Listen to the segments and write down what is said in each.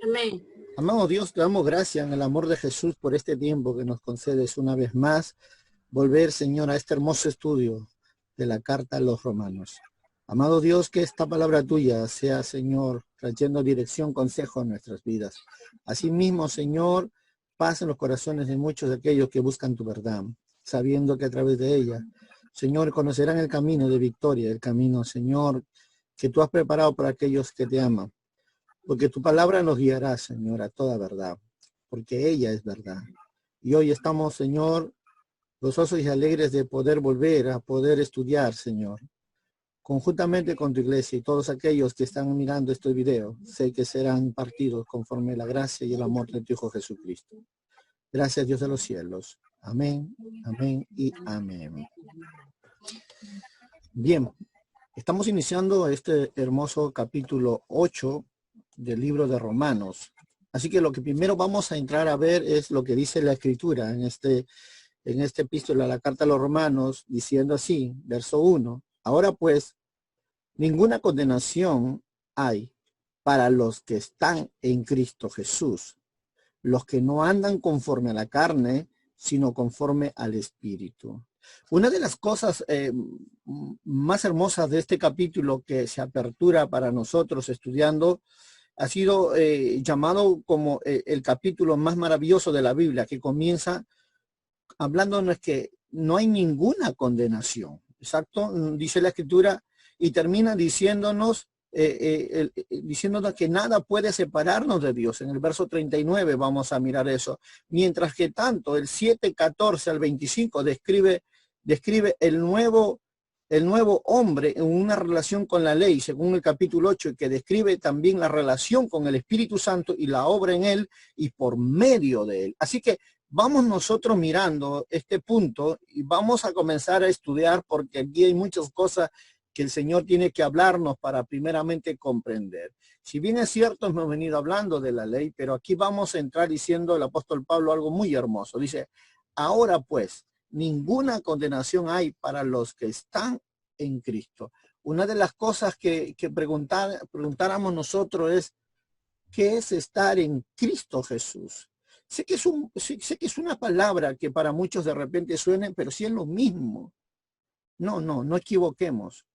Amén. Amado Dios, te damos gracias en el amor de Jesús por este tiempo que nos concedes una vez más. Volver, Señor, a este hermoso estudio de la carta a los romanos. Amado Dios, que esta palabra tuya sea, Señor, trayendo dirección, consejo en nuestras vidas. Asimismo, Señor, paz en los corazones de muchos de aquellos que buscan tu verdad, sabiendo que a través de ella, Señor, conocerán el camino de victoria, el camino, Señor, que tú has preparado para aquellos que te aman. Porque tu palabra nos guiará, Señor, a toda verdad, porque ella es verdad. Y hoy estamos, Señor, gozosos y alegres de poder volver a poder estudiar, Señor, conjuntamente con tu iglesia y todos aquellos que están mirando este video. Sé que serán partidos conforme la gracia y el amor de tu Hijo Jesucristo. Gracias, Dios de los cielos. Amén, amén y amén. Bien, estamos iniciando este hermoso capítulo 8 del libro de Romanos. Así que lo que primero vamos a entrar a ver es lo que dice la Escritura en este epístola, la carta a los Romanos, diciendo así, verso 1. Ahora pues, ninguna condenación hay para los que están en Cristo Jesús, los que no andan conforme a la carne, sino conforme al Espíritu. Una de las cosas más hermosas de este capítulo que se apertura para nosotros estudiando ha sido llamado como el capítulo más maravilloso de la Biblia, que comienza hablándonos que no hay ninguna condenación. Exacto, dice la Escritura, y termina diciéndonos que nada puede separarnos de Dios. En el verso 39 vamos a mirar eso. Mientras que tanto el 7:14 al 25 describe el nuevo hombre en una relación con la ley, según el capítulo 8, que describe también la relación con el Espíritu Santo y la obra en él y por medio de él. Así que vamos nosotros mirando este punto y vamos a comenzar a estudiar, porque aquí hay muchas cosas que el Señor tiene que hablarnos para primeramente comprender. Si bien es cierto, hemos venido hablando de la ley, pero aquí vamos a entrar diciendo el apóstol Pablo algo muy hermoso. Dice, ahora pues, ninguna condenación hay para los que están en Cristo. Una de las cosas que preguntáramos nosotros es, ¿qué es estar en Cristo Jesús? Sé que es una palabra que para muchos de repente suene, pero sí es lo mismo. No equivoquemos.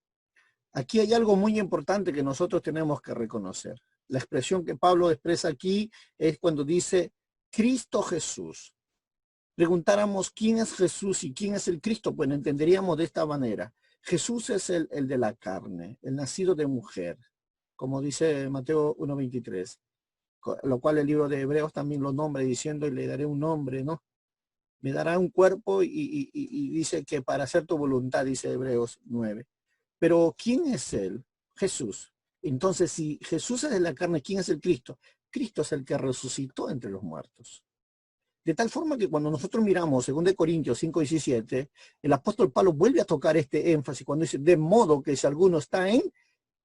Aquí hay algo muy importante que nosotros tenemos que reconocer. La expresión que Pablo expresa aquí es cuando dice Cristo Jesús. Preguntáramos quién es Jesús y quién es el Cristo, pues entenderíamos de esta manera. Jesús es el de la carne, el nacido de mujer, como dice Mateo 1:23. Lo cual el libro de Hebreos también lo nombra diciendo, y le daré un nombre, ¿no? Me dará un cuerpo y dice que para hacer tu voluntad, dice Hebreos 9. Pero ¿quién es él? Jesús. Entonces, si Jesús es de la carne, ¿quién es el Cristo? Cristo es el que resucitó entre los muertos. De tal forma que cuando nosotros miramos 2 Corintios 5:17, el apóstol Pablo vuelve a tocar este énfasis cuando dice, de modo que si alguno está en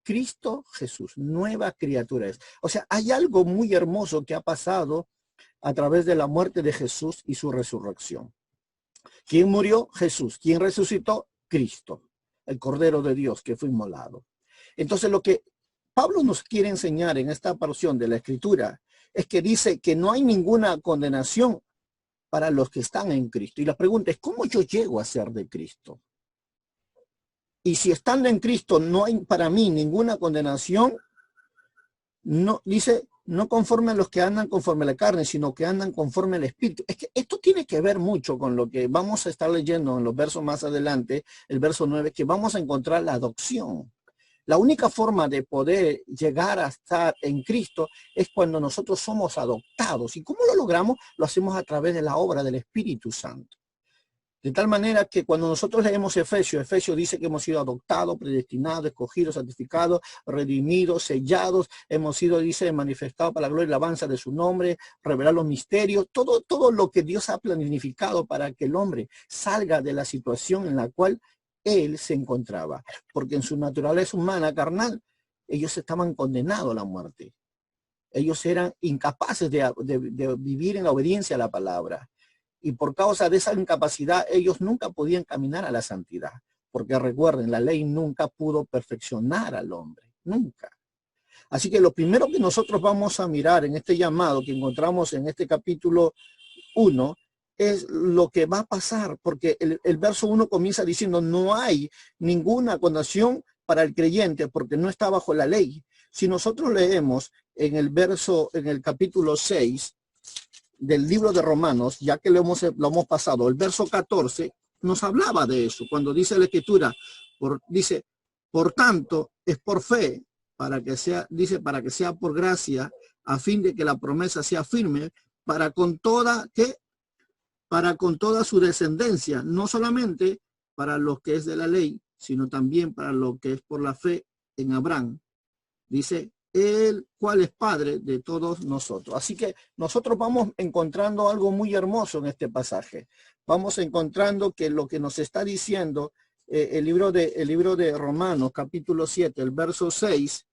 Cristo Jesús, nueva criatura es. O sea, hay algo muy hermoso que ha pasado a través de la muerte de Jesús y su resurrección. ¿Quién murió? Jesús. ¿Quién resucitó? Cristo, el Cordero de Dios que fue inmolado. Entonces lo que Pablo nos quiere enseñar en esta porción de la Escritura es que dice que no hay ninguna condenación para los que están en Cristo. Y la pregunta es, ¿cómo yo llego a ser de Cristo? Y si estando en Cristo no hay para mí ninguna condenación, no, dice, no conforme a los que andan conforme a la carne, sino que andan conforme al Espíritu. Es que esto tiene que ver mucho con lo que vamos a estar leyendo en los versos más adelante, el verso 9, que vamos a encontrar la adopción. La única forma de poder llegar a estar en Cristo es cuando nosotros somos adoptados. ¿Y cómo lo logramos? Lo hacemos a través de la obra del Espíritu Santo. De tal manera que cuando nosotros leemos Efesios dice que hemos sido adoptados, predestinados, escogidos, santificados, redimidos, sellados, hemos sido, dice, manifestados para la gloria y la alabanza de su nombre, revelar los misterios, todo lo que Dios ha planificado para que el hombre salga de la situación en la cual él se encontraba. Porque en su naturaleza humana, carnal, ellos estaban condenados a la muerte. Ellos eran incapaces de vivir en la obediencia a la palabra. Y por causa de esa incapacidad, ellos nunca podían caminar a la santidad. Porque recuerden, la ley nunca pudo perfeccionar al hombre. Nunca. Así que lo primero que nosotros vamos a mirar en este llamado que encontramos en este capítulo 1 es lo que va a pasar, porque el verso 1 comienza diciendo no hay ninguna condenación para el creyente porque no está bajo la ley. Si nosotros leemos en el capítulo 6 del libro de Romanos, ya que lo hemos pasado, el verso 14 nos hablaba de eso, cuando dice la escritura, dice, por tanto, es por fe, para que sea por gracia, a fin de que la promesa sea firme, para con toda su descendencia, no solamente para los que es de la ley, sino también para lo que es por la fe en Abraham. Dice, el cual es padre de todos nosotros. Así que nosotros vamos encontrando algo muy hermoso en este pasaje. Vamos encontrando que lo que nos está diciendo el libro de Romanos, capítulo 7, el verso 6,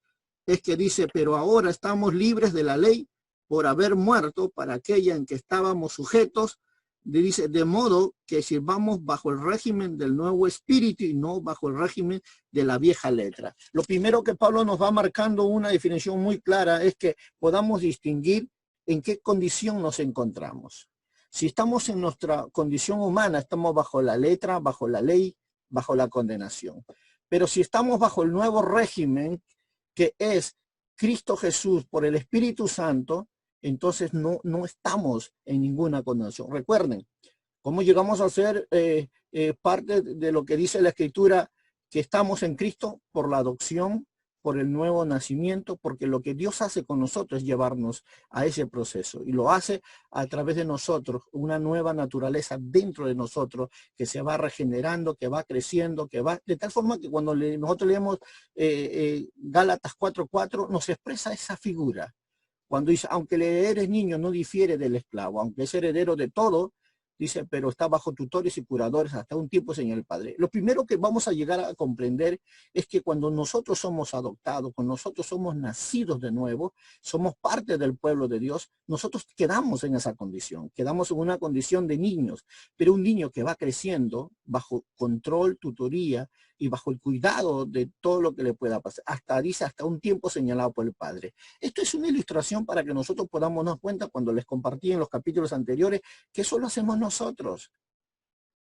es que dice, pero ahora estamos libres de la ley por haber muerto para aquella en que estábamos sujetos. Dice, de modo que sirvamos bajo el régimen del nuevo espíritu y no bajo el régimen de la vieja letra. Lo primero que Pablo nos va marcando una definición muy clara es que podamos distinguir en qué condición nos encontramos. Si estamos en nuestra condición humana, estamos bajo la letra, bajo la ley, bajo la condenación. Pero si estamos bajo el nuevo régimen, que es Cristo Jesús por el Espíritu Santo, entonces no estamos en ninguna condenación. Recuerden, ¿cómo llegamos a ser parte de lo que dice la Escritura? Que estamos en Cristo por la adopción, por el nuevo nacimiento, porque lo que Dios hace con nosotros es llevarnos a ese proceso. Y lo hace a través de nosotros, una nueva naturaleza dentro de nosotros, que se va regenerando, que va creciendo, que va... De tal forma que cuando nosotros leemos Gálatas 4:4, nos expresa esa figura. Cuando dice, aunque el eres niño, no difiere del esclavo, aunque es heredero de todo, dice, pero está bajo tutores y curadores hasta un tiempo, señala el Padre. Lo primero que vamos a llegar a comprender es que cuando nosotros somos adoptados, cuando nosotros somos nacidos de nuevo, somos parte del pueblo de Dios, nosotros quedamos en esa condición, quedamos en una condición de niños, pero un niño que va creciendo bajo control, tutoría y bajo el cuidado de todo lo que le pueda pasar, hasta un tiempo señalado por el Padre. Esto es una ilustración para que nosotros podamos darnos cuenta, cuando les compartí en los capítulos anteriores, que eso lo hacemos nosotros.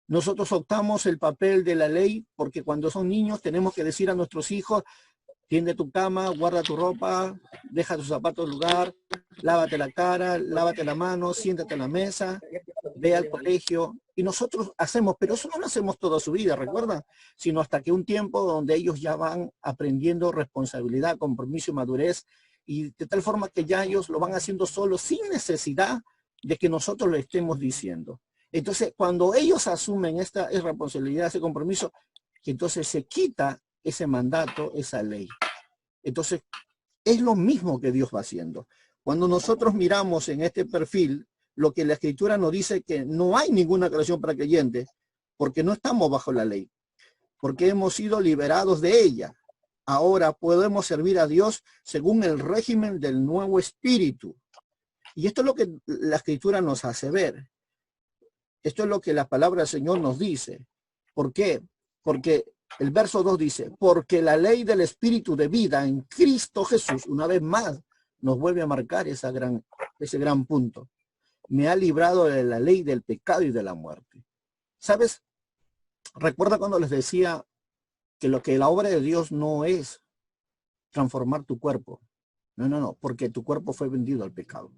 Nosotros optamos el papel de la ley porque cuando son niños tenemos que decir a nuestros hijos, tiende tu cama, guarda tu ropa, deja tus zapatos en lugar, lávate la cara, lávate la mano, siéntate en la mesa, ve al colegio. Y nosotros hacemos, pero eso no lo hacemos toda su vida, ¿recuerdan? Sino hasta que un tiempo donde ellos ya van aprendiendo responsabilidad, compromiso y madurez, y de tal forma que ya ellos lo van haciendo solos sin necesidad de que nosotros le estemos diciendo. Entonces, cuando ellos asumen esta responsabilidad, ese compromiso, entonces se quita ese mandato, esa ley. Entonces, es lo mismo que Dios va haciendo. Cuando nosotros miramos en este perfil, lo que la Escritura nos dice que no hay ninguna creación para creyentes, porque no estamos bajo la ley, porque hemos sido liberados de ella. Ahora podemos servir a Dios según el régimen del nuevo espíritu. Y esto es lo que la Escritura nos hace ver. Esto es lo que la palabra del Señor nos dice. ¿Por qué? Porque el verso 2 dice, porque la ley del espíritu de vida en Cristo Jesús, una vez más, nos vuelve a marcar ese gran punto. Me ha librado de la ley del pecado y de la muerte. ¿Sabes? Recuerda cuando les decía que lo que la obra de Dios no es transformar tu cuerpo. No, porque tu cuerpo fue vendido al pecado.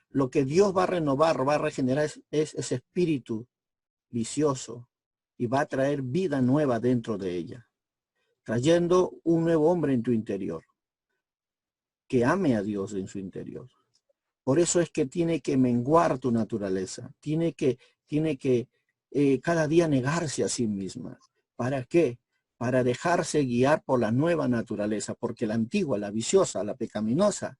Lo que Dios va a renovar, va a regenerar es ese espíritu vicioso y va a traer vida nueva dentro de ella, trayendo un nuevo hombre en tu interior, que ame a Dios en su interior. Por eso es que tiene que menguar tu naturaleza, tiene que cada día negarse a sí misma. ¿Para qué? Para dejarse guiar por la nueva naturaleza, porque la antigua, la viciosa, la pecaminosa,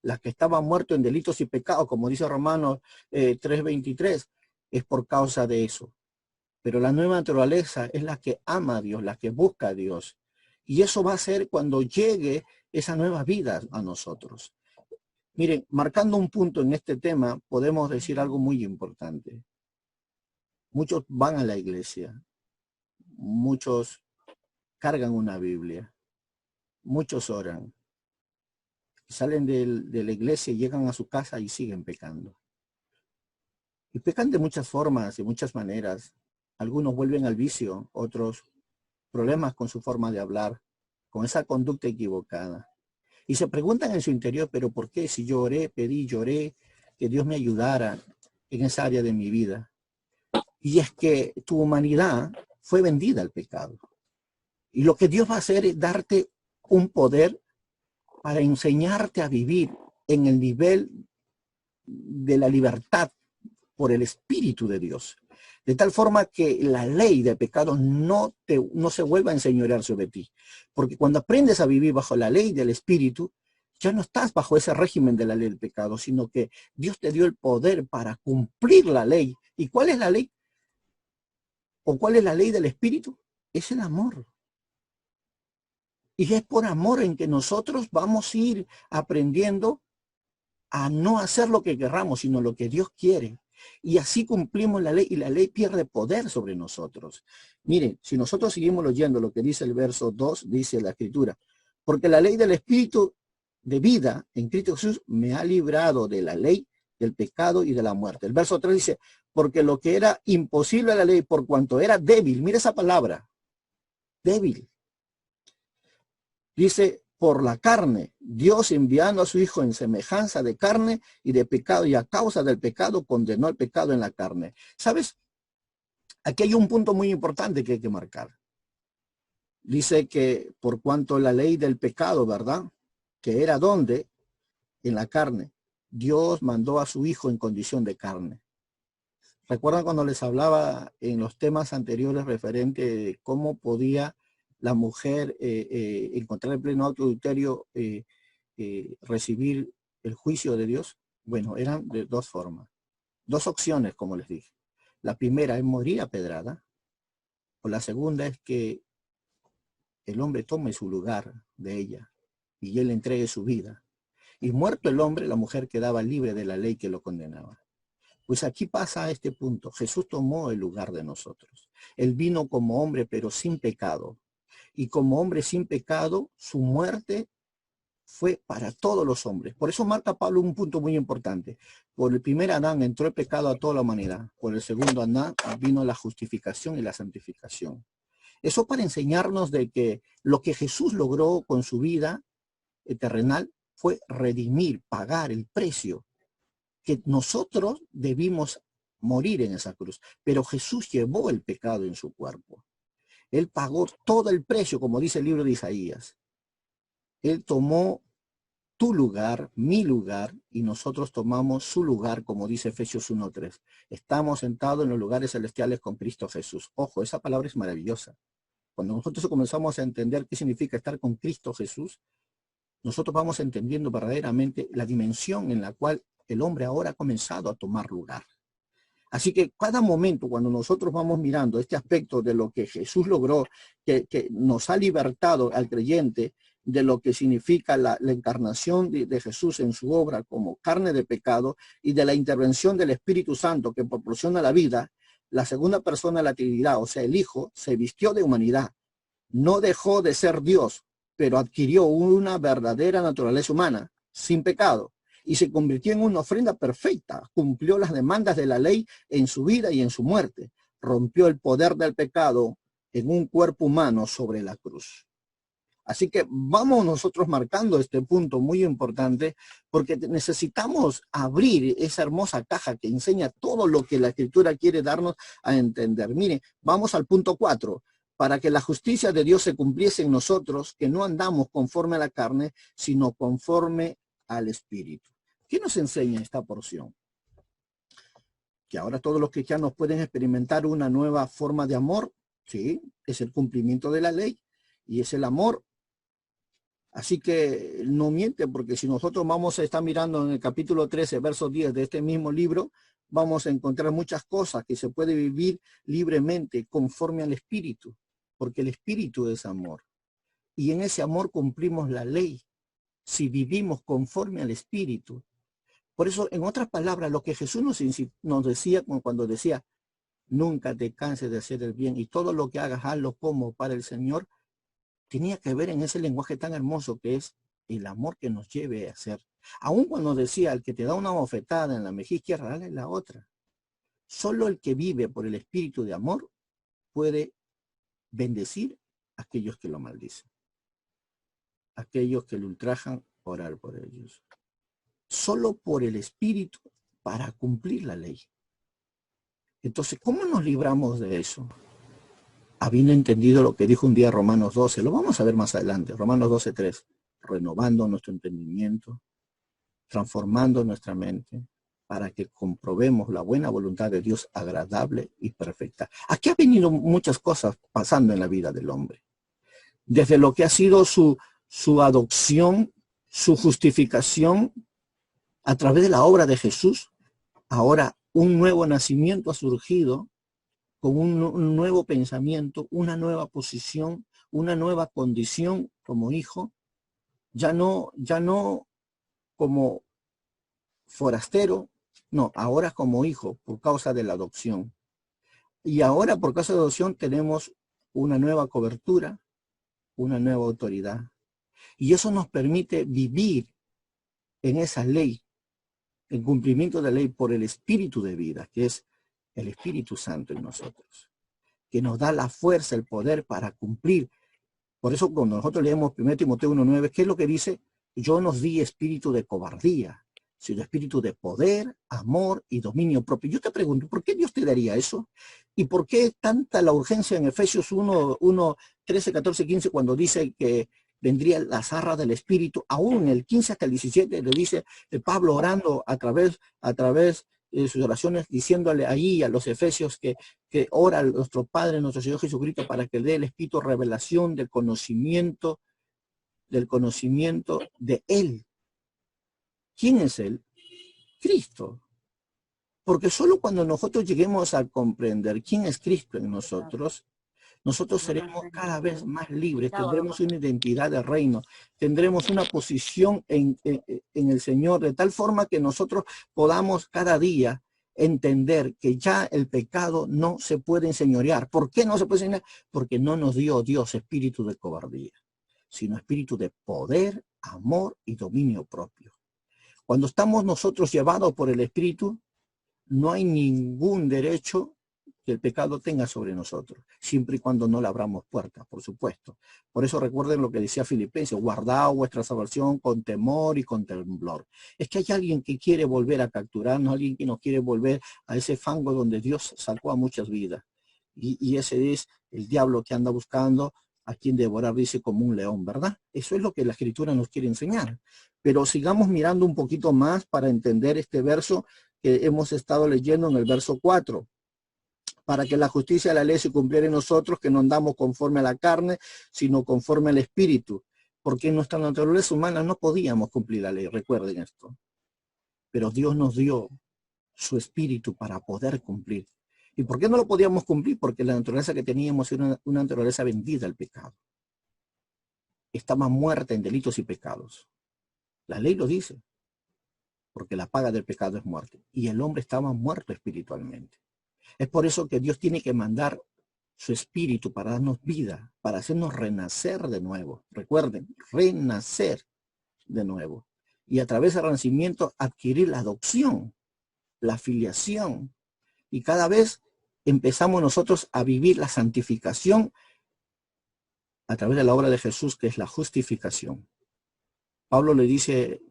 la que estaba muerto en delitos y pecados, como dice Romanos 3:23, es por causa de eso. Pero la nueva naturaleza es la que ama a Dios, la que busca a Dios. Y eso va a ser cuando llegue esa nueva vida a nosotros. Miren, marcando un punto en este tema, podemos decir algo muy importante. Muchos van a la iglesia, muchos cargan una Biblia, muchos oran, Salen de la iglesia y llegan a su casa y siguen pecando. Y pecan de muchas formas, de muchas maneras. Algunos vuelven al vicio, otros problemas con su forma de hablar, con esa conducta equivocada. Y se preguntan en su interior, pero ¿por qué? Si yo oré, pedí, lloré, que Dios me ayudara en esa área de mi vida. Y es que tu humanidad fue vendida al pecado. Y lo que Dios va a hacer es darte un poder para enseñarte a vivir en el nivel de la libertad por el Espíritu de Dios. De tal forma que la ley de pecado no se vuelva a enseñorear sobre ti. Porque cuando aprendes a vivir bajo la ley del Espíritu, ya no estás bajo ese régimen de la ley del pecado, sino que Dios te dio el poder para cumplir la ley. ¿Y cuál es la ley? ¿O cuál es la ley del Espíritu? Es el amor. Y es por amor en que nosotros vamos a ir aprendiendo a no hacer lo que querramos, sino lo que Dios quiere. Y así cumplimos la ley y la ley pierde poder sobre nosotros. Miren, si nosotros seguimos leyendo lo que dice el verso 2, dice la Escritura, porque la ley del Espíritu de vida en Cristo Jesús me ha librado de la ley, del pecado y de la muerte. El verso 3 dice, porque lo que era imposible a la ley, por cuanto era débil, mira esa palabra, débil. Dice, por la carne, Dios enviando a su Hijo en semejanza de carne y de pecado, y a causa del pecado condenó el pecado en la carne. ¿Sabes? Aquí hay un punto muy importante que hay que marcar. Dice que por cuanto la ley del pecado, ¿verdad? Que era donde, en la carne, Dios mandó a su Hijo en condición de carne. ¿Recuerdan cuando les hablaba en los temas anteriores referente de cómo podía la mujer encontrar el pleno acto adulterio, recibir el juicio de Dios? Bueno, eran de dos formas, dos opciones, como les dije. La primera es morir apedrada, o la segunda es que el hombre tome su lugar de ella y él entregue su vida. Y muerto el hombre, la mujer quedaba libre de la ley que lo condenaba. Pues aquí pasa este punto. Jesús tomó el lugar de nosotros. Él vino como hombre, pero sin pecado. Y como hombre sin pecado, su muerte fue para todos los hombres. Por eso marca Pablo un punto muy importante. Por el primer Adán entró el pecado a toda la humanidad. Por el segundo Adán vino la justificación y la santificación. Eso para enseñarnos de que lo que Jesús logró con su vida terrenal fue redimir, pagar el precio que nosotros debimos morir en esa cruz. Pero Jesús llevó el pecado en su cuerpo. Él pagó todo el precio, como dice el libro de Isaías. Él tomó tu lugar, mi lugar, y nosotros tomamos su lugar, como dice Efesios 1:3. Estamos sentados en los lugares celestiales con Cristo Jesús. Ojo, esa palabra es maravillosa. Cuando nosotros comenzamos a entender qué significa estar con Cristo Jesús, nosotros vamos entendiendo verdaderamente la dimensión en la cual el hombre ahora ha comenzado a tomar lugar. Así que cada momento cuando nosotros vamos mirando este aspecto de lo que Jesús logró, que nos ha libertado al creyente de lo que significa la encarnación de Jesús en su obra como carne de pecado y de la intervención del Espíritu Santo que proporciona la vida, la segunda persona de la Trinidad, o sea, el Hijo, se vistió de humanidad. No dejó de ser Dios, pero adquirió una verdadera naturaleza humana, sin pecado, y se convirtió en una ofrenda perfecta. Cumplió las demandas de la ley en su vida y en su muerte. Rompió el poder del pecado en un cuerpo humano sobre la cruz. Así que vamos nosotros marcando este punto muy importante porque necesitamos abrir esa hermosa caja que enseña todo lo que la Escritura quiere darnos a entender. Mire, vamos al punto 4. Para que la justicia de Dios se cumpliese en nosotros, que no andamos conforme a la carne, sino conforme al Espíritu. ¿Qué nos enseña esta porción? Que ahora todos los cristianos pueden experimentar una nueva forma de amor. Sí, es el cumplimiento de la ley y es el amor. Así que no miente, porque si nosotros vamos a estar mirando en el capítulo 13, verso 10 de este mismo libro, vamos a encontrar muchas cosas que se puede vivir libremente conforme al Espíritu, porque el Espíritu es amor. Y en ese amor cumplimos la ley, si vivimos conforme al Espíritu. Por eso, en otras palabras, lo que Jesús nos decía cuando decía, nunca te canses de hacer el bien y todo lo que hagas, hazlo como para el Señor, tenía que ver en ese lenguaje tan hermoso que es el amor que nos lleve a hacer. Aún cuando decía, el que te da una bofetada en la mejilla izquierda, dale la otra. Solo el que vive por el espíritu de amor puede bendecir a aquellos que lo maldicen. Aquellos que lo ultrajan, orar por ellos. Solo por el espíritu para cumplir la ley. Entonces, ¿cómo nos libramos de eso? Habiendo entendido lo que dijo un día Romanos 12, lo vamos a ver más adelante, Romanos 12:3, renovando nuestro entendimiento, transformando nuestra mente, para que comprobemos la buena voluntad de Dios agradable y perfecta. Aquí ha venido muchas cosas pasando en la vida del hombre. Desde lo que ha sido su adopción, su justificación a través de la obra de Jesús, ahora un nuevo nacimiento ha surgido con un nuevo pensamiento, una nueva posición, una nueva condición como hijo, ya no como forastero, no, ahora como hijo por causa de la adopción. Y ahora por causa de la adopción tenemos una nueva cobertura, una nueva autoridad. Y eso nos permite vivir en esa ley, en cumplimiento de la ley por el espíritu de vida, que es el Espíritu Santo en nosotros, que nos da la fuerza, el poder para cumplir. Por eso cuando nosotros leemos 1 Timoteo 1:9, ¿qué es lo que dice? Yo no os di espíritu de cobardía, sino espíritu de poder, amor y dominio propio. Yo te pregunto, ¿por qué Dios te daría eso? ¿Y por qué tanta la urgencia en Efesios 1, 13, 14, 15, cuando dice que vendría la zarra del espíritu? Aún en el 15 hasta el 17 le dice Pablo orando a través de sus oraciones, diciéndole ahí a los efesios que ora a nuestro Padre, nuestro Señor Jesucristo, para que dé el espíritu revelación del conocimiento de Él. ¿Quién es Él? Cristo. Porque solo cuando nosotros lleguemos a comprender quién es Cristo en nosotros, nosotros seremos cada vez más libres, tendremos una identidad de reino, tendremos una posición en el Señor, de tal forma que nosotros podamos cada día entender que ya el pecado no se puede enseñorear. ¿Por qué no se puede enseñorear? Porque no nos dio Dios espíritu de cobardía, sino espíritu de poder, amor y dominio propio. Cuando estamos nosotros llevados por el Espíritu, no hay ningún derecho que el pecado tenga sobre nosotros, siempre y cuando no le abramos puertas, por supuesto. Por eso recuerden lo que decía Filipenses, guardaos vuestra salvación con temor y con temblor. Es que hay alguien que quiere volver a capturarnos, alguien que nos quiere volver a ese fango donde Dios sacó a muchas vidas. Y ese es el diablo que anda buscando a quien devorar, dice, como un león, ¿verdad? Eso es lo que la Escritura nos quiere enseñar. Pero sigamos mirando un poquito más para entender este verso que hemos estado leyendo en el verso 4. Para que la justicia de la ley se cumpliera en nosotros, que no andamos conforme a la carne, sino conforme al Espíritu. Porque en nuestra naturaleza humana no podíamos cumplir la ley, recuerden esto. Pero Dios nos dio su Espíritu para poder cumplir. ¿Y por qué no lo podíamos cumplir? Porque la naturaleza que teníamos era una naturaleza vendida al pecado. Estaba muerta en delitos y pecados. La ley lo dice. Porque la paga del pecado es muerte. Y el hombre estaba muerto espiritualmente. Es por eso que Dios tiene que mandar su espíritu para darnos vida, para hacernos renacer de nuevo. Recuerden, renacer de nuevo. Y a través del renacimiento adquirir la adopción, la filiación. Y cada vez empezamos nosotros a vivir la santificación a través de la obra de Jesús, que es la justificación. Pablo le dice,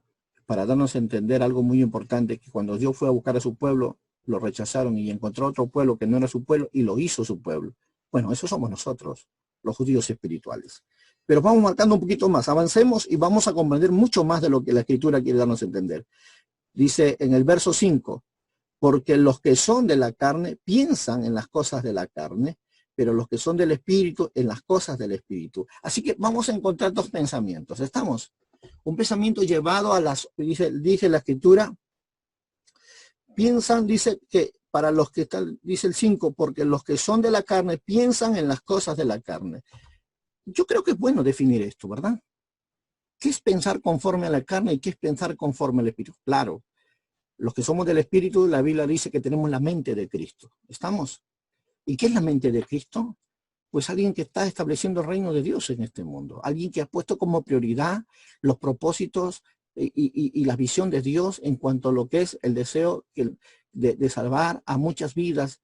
para darnos a entender algo muy importante, que cuando Dios fue a buscar a su pueblo, lo rechazaron y encontró otro pueblo que no era su pueblo y lo hizo su pueblo. Bueno, eso somos nosotros, los judíos espirituales. Pero vamos marcando un poquito más, avancemos y vamos a comprender mucho más de lo que la Escritura quiere darnos a entender. Dice en el verso 5, porque los que son de la carne piensan en las cosas de la carne, pero los que son del Espíritu en las cosas del Espíritu. Así que vamos a encontrar dos pensamientos. ¿Estamos? Un pensamiento llevado a las, dice la Escritura, piensan, dice que para los que están, dice el 5, porque los que son de la carne piensan en las cosas de la carne. Yo creo que es bueno definir esto, ¿verdad? ¿Qué es pensar conforme a la carne y qué es pensar conforme al Espíritu? Claro, los que somos del Espíritu, la Biblia dice que tenemos la mente de Cristo. ¿Estamos? ¿Y qué es la mente de Cristo? Pues alguien que está estableciendo el reino de Dios en este mundo. Alguien que ha puesto como prioridad los propósitos y la visión de Dios en cuanto a lo que es el deseo de salvar a muchas vidas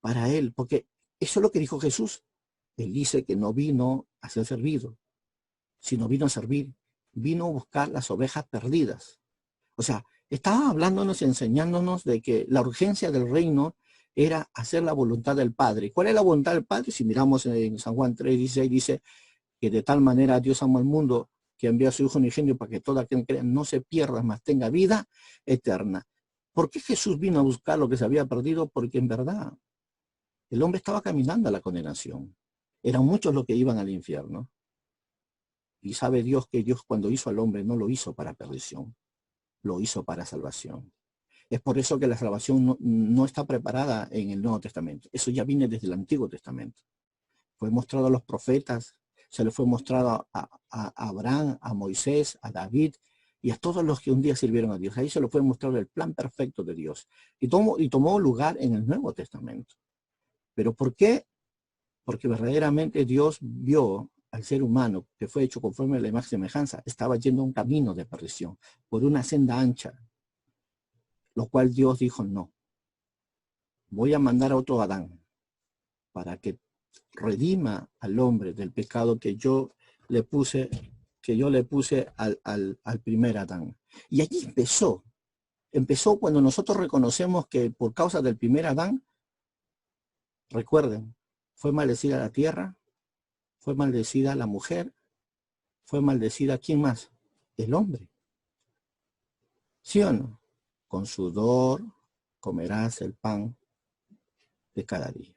para Él. Porque eso es lo que dijo Jesús. Él dice que no vino a ser servido, sino vino a servir. Vino a buscar las ovejas perdidas. O sea, estaba hablándonos y enseñándonos de que la urgencia del reino era hacer la voluntad del Padre. ¿Cuál es la voluntad del Padre? Si miramos en San Juan 3:16, dice que de tal manera Dios amó al mundo que envió a su Hijo unigénito para que todo aquel que crea no se pierda, mas tenga vida eterna. ¿Por qué Jesús vino a buscar lo que se había perdido? Porque en verdad el hombre estaba caminando a la condenación. Eran muchos los que iban al infierno. Y sabe Dios que Dios cuando hizo al hombre no lo hizo para perdición, lo hizo para salvación. Es por eso que la salvación no está preparada en el Nuevo Testamento. Eso ya viene desde el Antiguo Testamento. Fue mostrado a los profetas, se le fue mostrado a Abraham, a Moisés, a David y a todos los que un día sirvieron a Dios. Ahí se le fue mostrado el plan perfecto de Dios. Y tomó lugar en el Nuevo Testamento. ¿Pero por qué? Porque verdaderamente Dios vio al ser humano, que fue hecho conforme a la imagen y semejanza, estaba yendo un camino de perdición, por una senda ancha, lo cual Dios dijo, no, voy a mandar a otro Adán, para que redima al hombre del pecado que yo le puse al primer Adán. Y allí empezó cuando nosotros reconocemos que por causa del primer Adán, recuerden, fue maldecida la tierra, fue maldecida la mujer, fue maldecida, ¿quién más? El hombre. ¿Sí o no? Con sudor comerás el pan de cada día.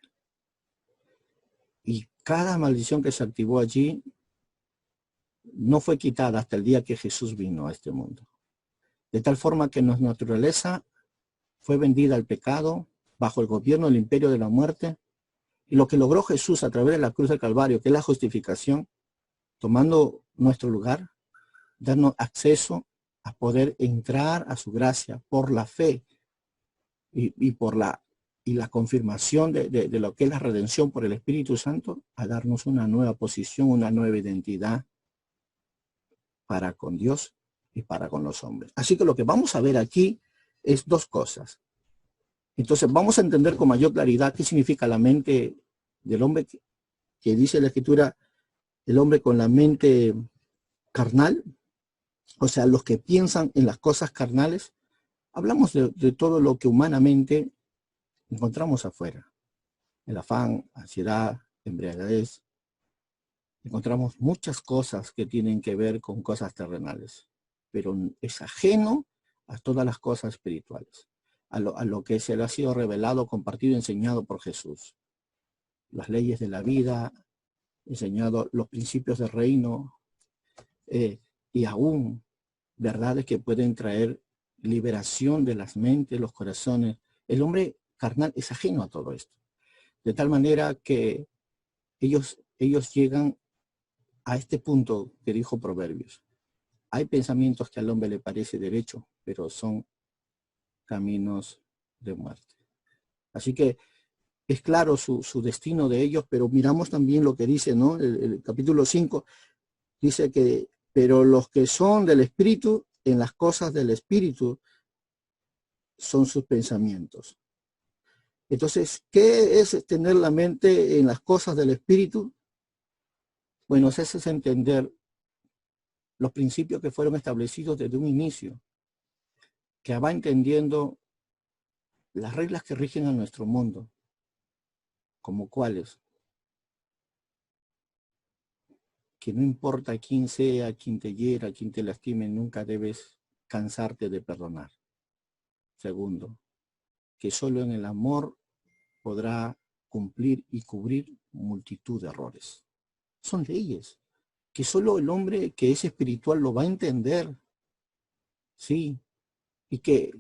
Y cada maldición que se activó allí no fue quitada hasta el día que Jesús vino a este mundo. De tal forma que nuestra naturaleza fue vendida al pecado bajo el gobierno del imperio de la muerte. Y lo que logró Jesús a través de la cruz del Calvario, que es la justificación, tomando nuestro lugar, darnos acceso a poder entrar a su gracia por la fe y por la confirmación de lo que es la redención por el Espíritu Santo, a darnos una nueva posición, una nueva identidad para con Dios y para con los hombres. Así que lo que vamos a ver aquí es dos cosas. Entonces vamos a entender con mayor claridad qué significa la mente del hombre, que dice la Escritura, el hombre con la mente carnal, o sea, los que piensan en las cosas carnales. Hablamos de todo lo que humanamente encontramos afuera. El afán, ansiedad, embriaguez. Encontramos muchas cosas que tienen que ver con cosas terrenales, pero es ajeno a todas las cosas espirituales, a lo que se le ha sido revelado, compartido y enseñado por Jesús. Las leyes de la vida, enseñado los principios del reino, y aún verdades que pueden traer liberación de las mentes, los corazones. El hombre carnal es ajeno a todo esto. De tal manera que ellos llegan a este punto que dijo Proverbios. Hay pensamientos que al hombre le parece derecho, pero son caminos de muerte. Así que es claro su destino de ellos, pero miramos también lo que dice, ¿no? El capítulo 5 dice que, pero los que son del Espíritu, en las cosas del Espíritu son sus pensamientos. Entonces, ¿qué es tener la mente en las cosas del Espíritu? Bueno, eso es entender los principios que fueron establecidos desde un inicio, que va entendiendo las reglas que rigen a nuestro mundo, como cuáles, que no importa quién sea, quién te hiera, quién te lastime, nunca debes cansarte de perdonar. Segundo, que solo en el amor podrá cumplir y cubrir multitud de errores. Son leyes que solo el hombre que es espiritual lo va a entender, ¿sí? Y que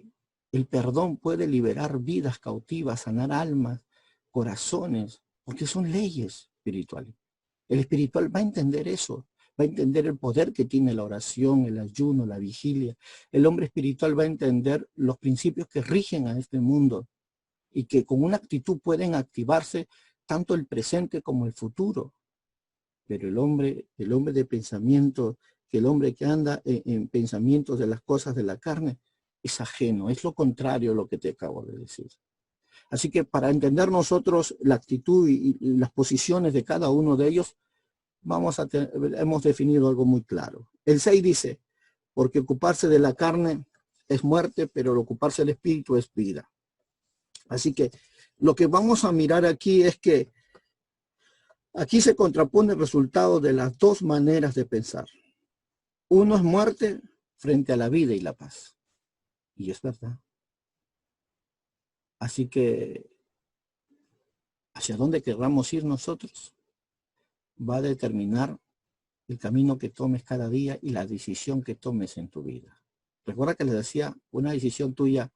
el perdón puede liberar vidas cautivas, sanar almas, corazones, porque son leyes espirituales. El espiritual va a entender eso, va a entender el poder que tiene la oración, el ayuno, la vigilia. El hombre espiritual va a entender los principios que rigen a este mundo y que con una actitud pueden activarse tanto el presente como el futuro. Pero el hombre de pensamiento, el hombre que anda en pensamientos de las cosas de la carne, es ajeno, es lo contrario a lo que te acabo de decir. Así que para entender nosotros la actitud y las posiciones de cada uno de ellos, hemos definido algo muy claro. El 6 dice, porque ocuparse de la carne es muerte, pero ocuparse del espíritu es vida. Así que lo que vamos a mirar aquí es que aquí se contrapone el resultado de las dos maneras de pensar. Uno es muerte frente a la vida y la paz. Y es verdad. Así que, ¿hacia dónde querramos ir nosotros? Va a determinar el camino que tomes cada día y la decisión que tomes en tu vida. Recuerda que les decía, una decisión tuya,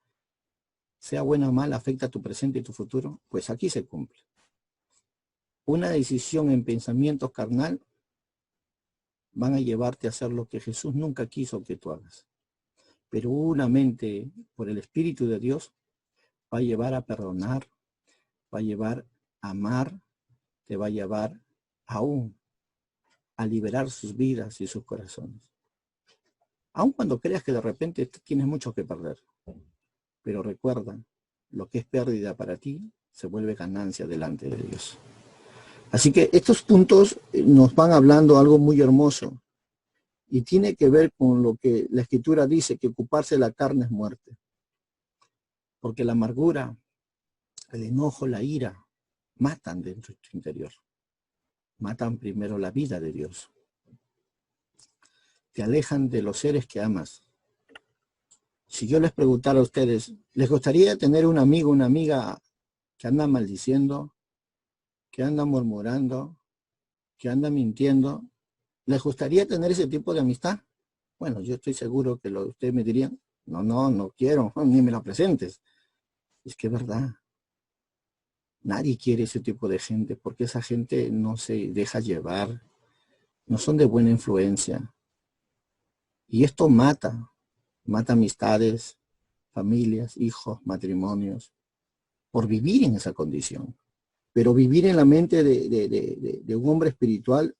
sea buena o mala, afecta a tu presente y tu futuro. Pues aquí se cumple. Una decisión en pensamiento carnal van a llevarte a hacer lo que Jesús nunca quiso que tú hagas. Pero una mente por el Espíritu de Dios va a llevar a perdonar, va a llevar a amar, te va a llevar aún a liberar sus vidas y sus corazones. Aun cuando creas que de repente tienes mucho que perder. Pero recuerda, lo que es pérdida para ti se vuelve ganancia delante de Dios. Así que estos puntos nos van hablando algo muy hermoso. Y tiene que ver con lo que la Escritura dice, que ocuparse de la carne es muerte. Porque la amargura, el enojo, la ira, matan dentro de tu interior. Matan primero la vida de Dios. Te alejan de los seres que amas. Si yo les preguntara a ustedes, ¿les gustaría tener un amigo, una amiga que anda maldiciendo, que anda murmurando, que anda mintiendo? ¿Les gustaría tener ese tipo de amistad? Bueno, yo estoy seguro que ustedes me dirían, no quiero, ni me la presentes. Es que es verdad. Nadie quiere ese tipo de gente porque esa gente no se deja llevar, no son de buena influencia. Y esto mata amistades, familias, hijos, matrimonios, por vivir en esa condición. Pero vivir en la mente de un hombre espiritual,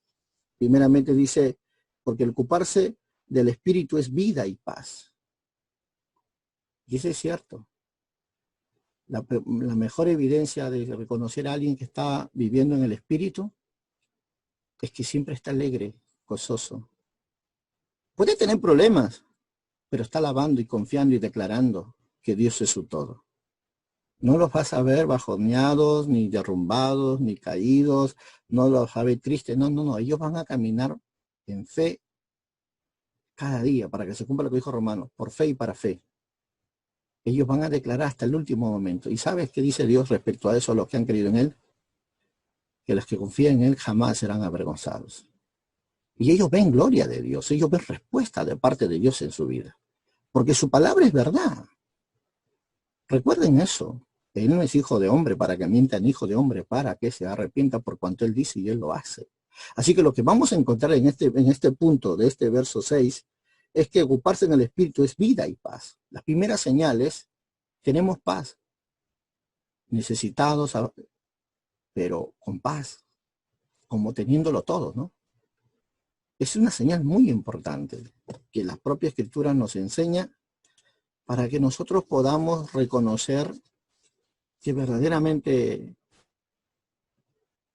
primeramente dice, porque el ocuparse del espíritu es vida y paz. Y eso es cierto. La mejor evidencia de reconocer a alguien que está viviendo en el espíritu es que siempre está alegre, gozoso. Puede tener problemas, pero está alabando y confiando y declarando que Dios es su todo. No los vas a ver bajoneados, ni derrumbados, ni caídos, no los vas a ver tristes, no, ellos van a caminar en fe cada día para que se cumpla lo que dijo Romano, por fe y para fe. Ellos van a declarar hasta el último momento. ¿Y sabes qué dice Dios respecto a eso, a los que han creído en Él? Que los que confían en Él jamás serán avergonzados. Y ellos ven gloria de Dios, ellos ven respuesta de parte de Dios en su vida. Porque su palabra es verdad. Recuerden eso. Él no es hijo de hombre para que mientan, hijo de hombre para que se arrepienta por cuanto Él dice y Él lo hace. Así que lo que vamos a encontrar en este punto de este verso 6 es que ocuparse en el Espíritu es vida y paz. Las primeras señales, tenemos paz, necesitados, pero con paz, como teniéndolo todo, ¿no? Es una señal muy importante que la propia Escritura nos enseña para que nosotros podamos reconocer que verdaderamente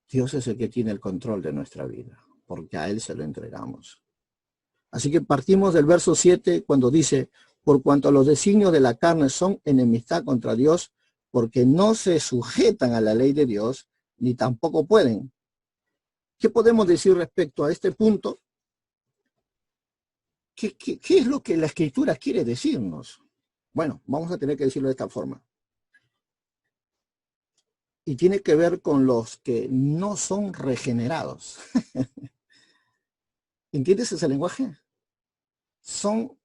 Dios es el que tiene el control de nuestra vida, porque a Él se lo entregamos. Así que partimos del verso 7 cuando dice, por cuanto los designios de la carne son enemistad contra Dios, porque no se sujetan a la ley de Dios, ni tampoco pueden. ¿Qué podemos decir respecto a este punto? ¿Qué es lo que la Escritura quiere decirnos? Bueno, vamos a tener que decirlo de esta forma. Y tiene que ver con los que no son regenerados. ¿Entiendes ese lenguaje? Son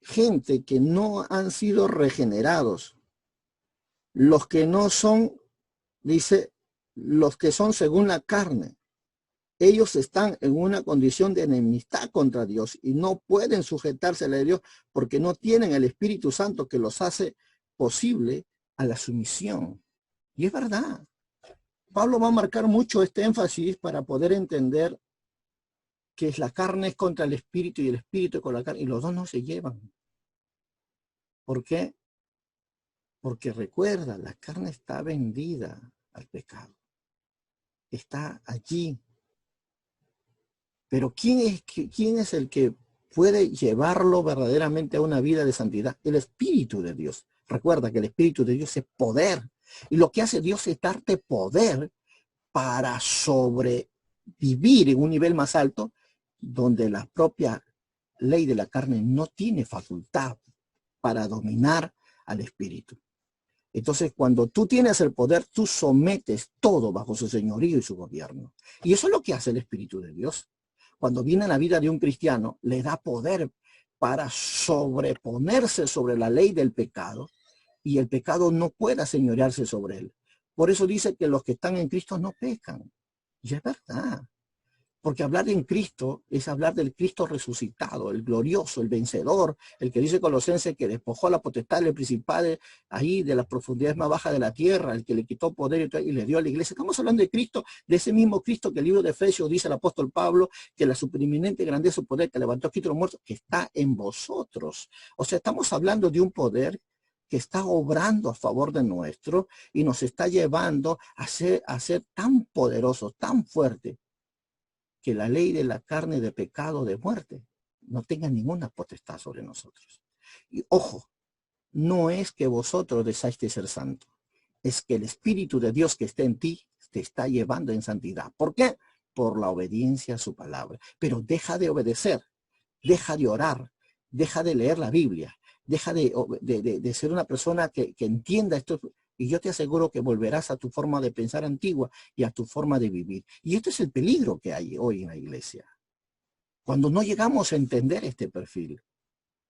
gente que no han sido regenerados. Los que no son, dice, los que son según la carne. Ellos están en una condición de enemistad contra Dios y no pueden sujetarse a la de Dios porque no tienen el Espíritu Santo que los hace posible a la sumisión. Y es verdad. Pablo va a marcar mucho este énfasis para poder entender que la carne es contra el espíritu y el espíritu con la carne, y los dos no se llevan. ¿Por qué? Porque recuerda, la carne está vendida al pecado. Está allí. Pero ¿quién es el que puede llevarlo verdaderamente a una vida de santidad? El Espíritu de Dios. Recuerda que el Espíritu de Dios es poder. Y lo que hace Dios es darte poder para sobrevivir en un nivel más alto, donde la propia ley de la carne no tiene facultad para dominar al Espíritu. Entonces, cuando tú tienes el poder, tú sometes todo bajo su señorío y su gobierno. Y eso es lo que hace el Espíritu de Dios. Cuando viene a la vida de un cristiano, le da poder para sobreponerse sobre la ley del pecado y el pecado no pueda señorearse sobre él. Por eso dice que los que están en Cristo no pecan. Y es verdad. Porque hablar en Cristo es hablar del Cristo resucitado, el glorioso, el vencedor, el que dice Colosenses que despojó a la potestad del principal ahí de las profundidades más bajas de la tierra, el que le quitó poder y le dio a la iglesia. Estamos hablando de Cristo, de ese mismo Cristo que el libro de Efesios dice el apóstol Pablo, que la supereminente grandeza y poder que levantó a Cristo los muertos, que está en vosotros. O sea, estamos hablando de un poder que está obrando a favor de nuestro y nos está llevando a ser tan poderosos, tan fuertes, que la ley de la carne de pecado, de muerte, no tenga ninguna potestad sobre nosotros. Y ojo, no es que vosotros deseáis ser santos, es que el Espíritu de Dios que está en ti te está llevando en santidad. ¿Por qué? Por la obediencia a su palabra. Pero deja de obedecer, deja de orar, deja de leer la Biblia, deja de ser una persona que entienda esto. Y yo te aseguro que volverás a tu forma de pensar antigua y a tu forma de vivir. Y este es el peligro que hay hoy en la iglesia. Cuando no llegamos a entender este perfil,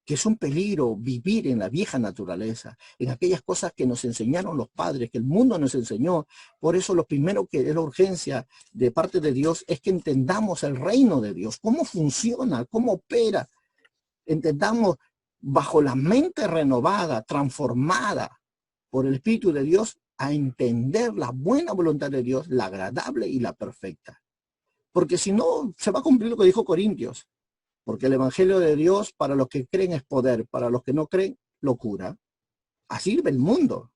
que es un peligro vivir en la vieja naturaleza, en aquellas cosas que nos enseñaron los padres, que el mundo nos enseñó. Por eso lo primero que es la urgencia de parte de Dios es que entendamos el reino de Dios, cómo funciona, cómo opera. Entendamos bajo la mente renovada, transformada por el Espíritu de Dios, a entender la buena voluntad de Dios, la agradable y la perfecta. Porque si no, se va a cumplir lo que dijo Corintios. Porque el Evangelio de Dios para los que creen es poder, para los que no creen, locura. Así ve el mundo.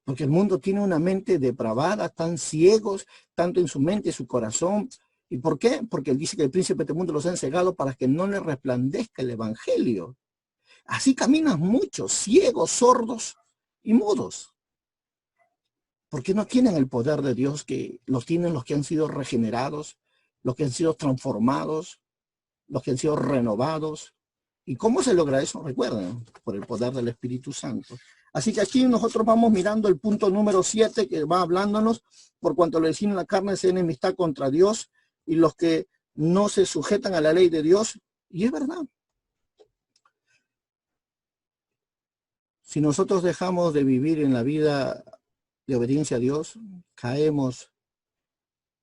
Porque el mundo tiene una mente depravada, tan ciegos, tanto en su mente y su corazón. ¿Y por qué? Porque él dice que el príncipe de este mundo los ha cegado para que no les resplandezca el Evangelio. Así caminan muchos, ciegos, sordos y mudos. Porque no tienen el poder de Dios que los tienen los que han sido regenerados, los que han sido transformados, los que han sido renovados. ¿Y cómo se logra eso? Recuerden, por el poder del Espíritu Santo. Así que aquí nosotros vamos mirando el punto número 7 que va hablándonos, por cuanto lo deciden la carne se enemistad contra Dios y los que no se sujetan a la ley de Dios. Y es verdad. Si nosotros dejamos de vivir en la vida de obediencia a Dios, caemos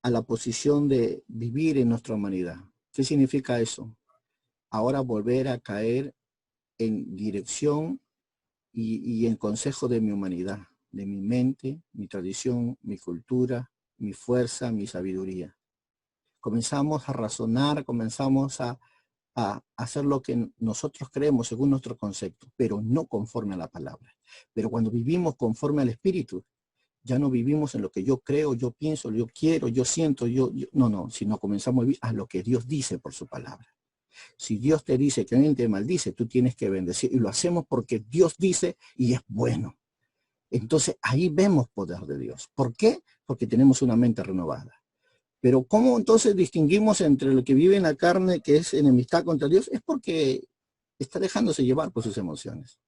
a la posición de vivir en nuestra humanidad. ¿Qué significa eso? Ahora volver a caer en dirección y en consejo de mi humanidad, de mi mente, mi tradición, mi cultura, mi fuerza, mi sabiduría. Comenzamos a razonar, comenzamos a hacer lo que nosotros creemos según nuestro concepto, pero no conforme a la palabra. Pero cuando vivimos conforme al Espíritu, ya no vivimos en lo que yo creo, yo pienso, yo quiero, yo siento, no, sino comenzamos a vivir a lo que Dios dice por su palabra. Si Dios te dice que alguien te maldice, tú tienes que bendecir. Y lo hacemos porque Dios dice y es bueno. Entonces ahí vemos poder de Dios. ¿Por qué? Porque tenemos una mente renovada. Pero ¿cómo entonces distinguimos entre lo que vive en la carne, que es enemistad contra Dios? Es porque está dejándose llevar por sus emociones,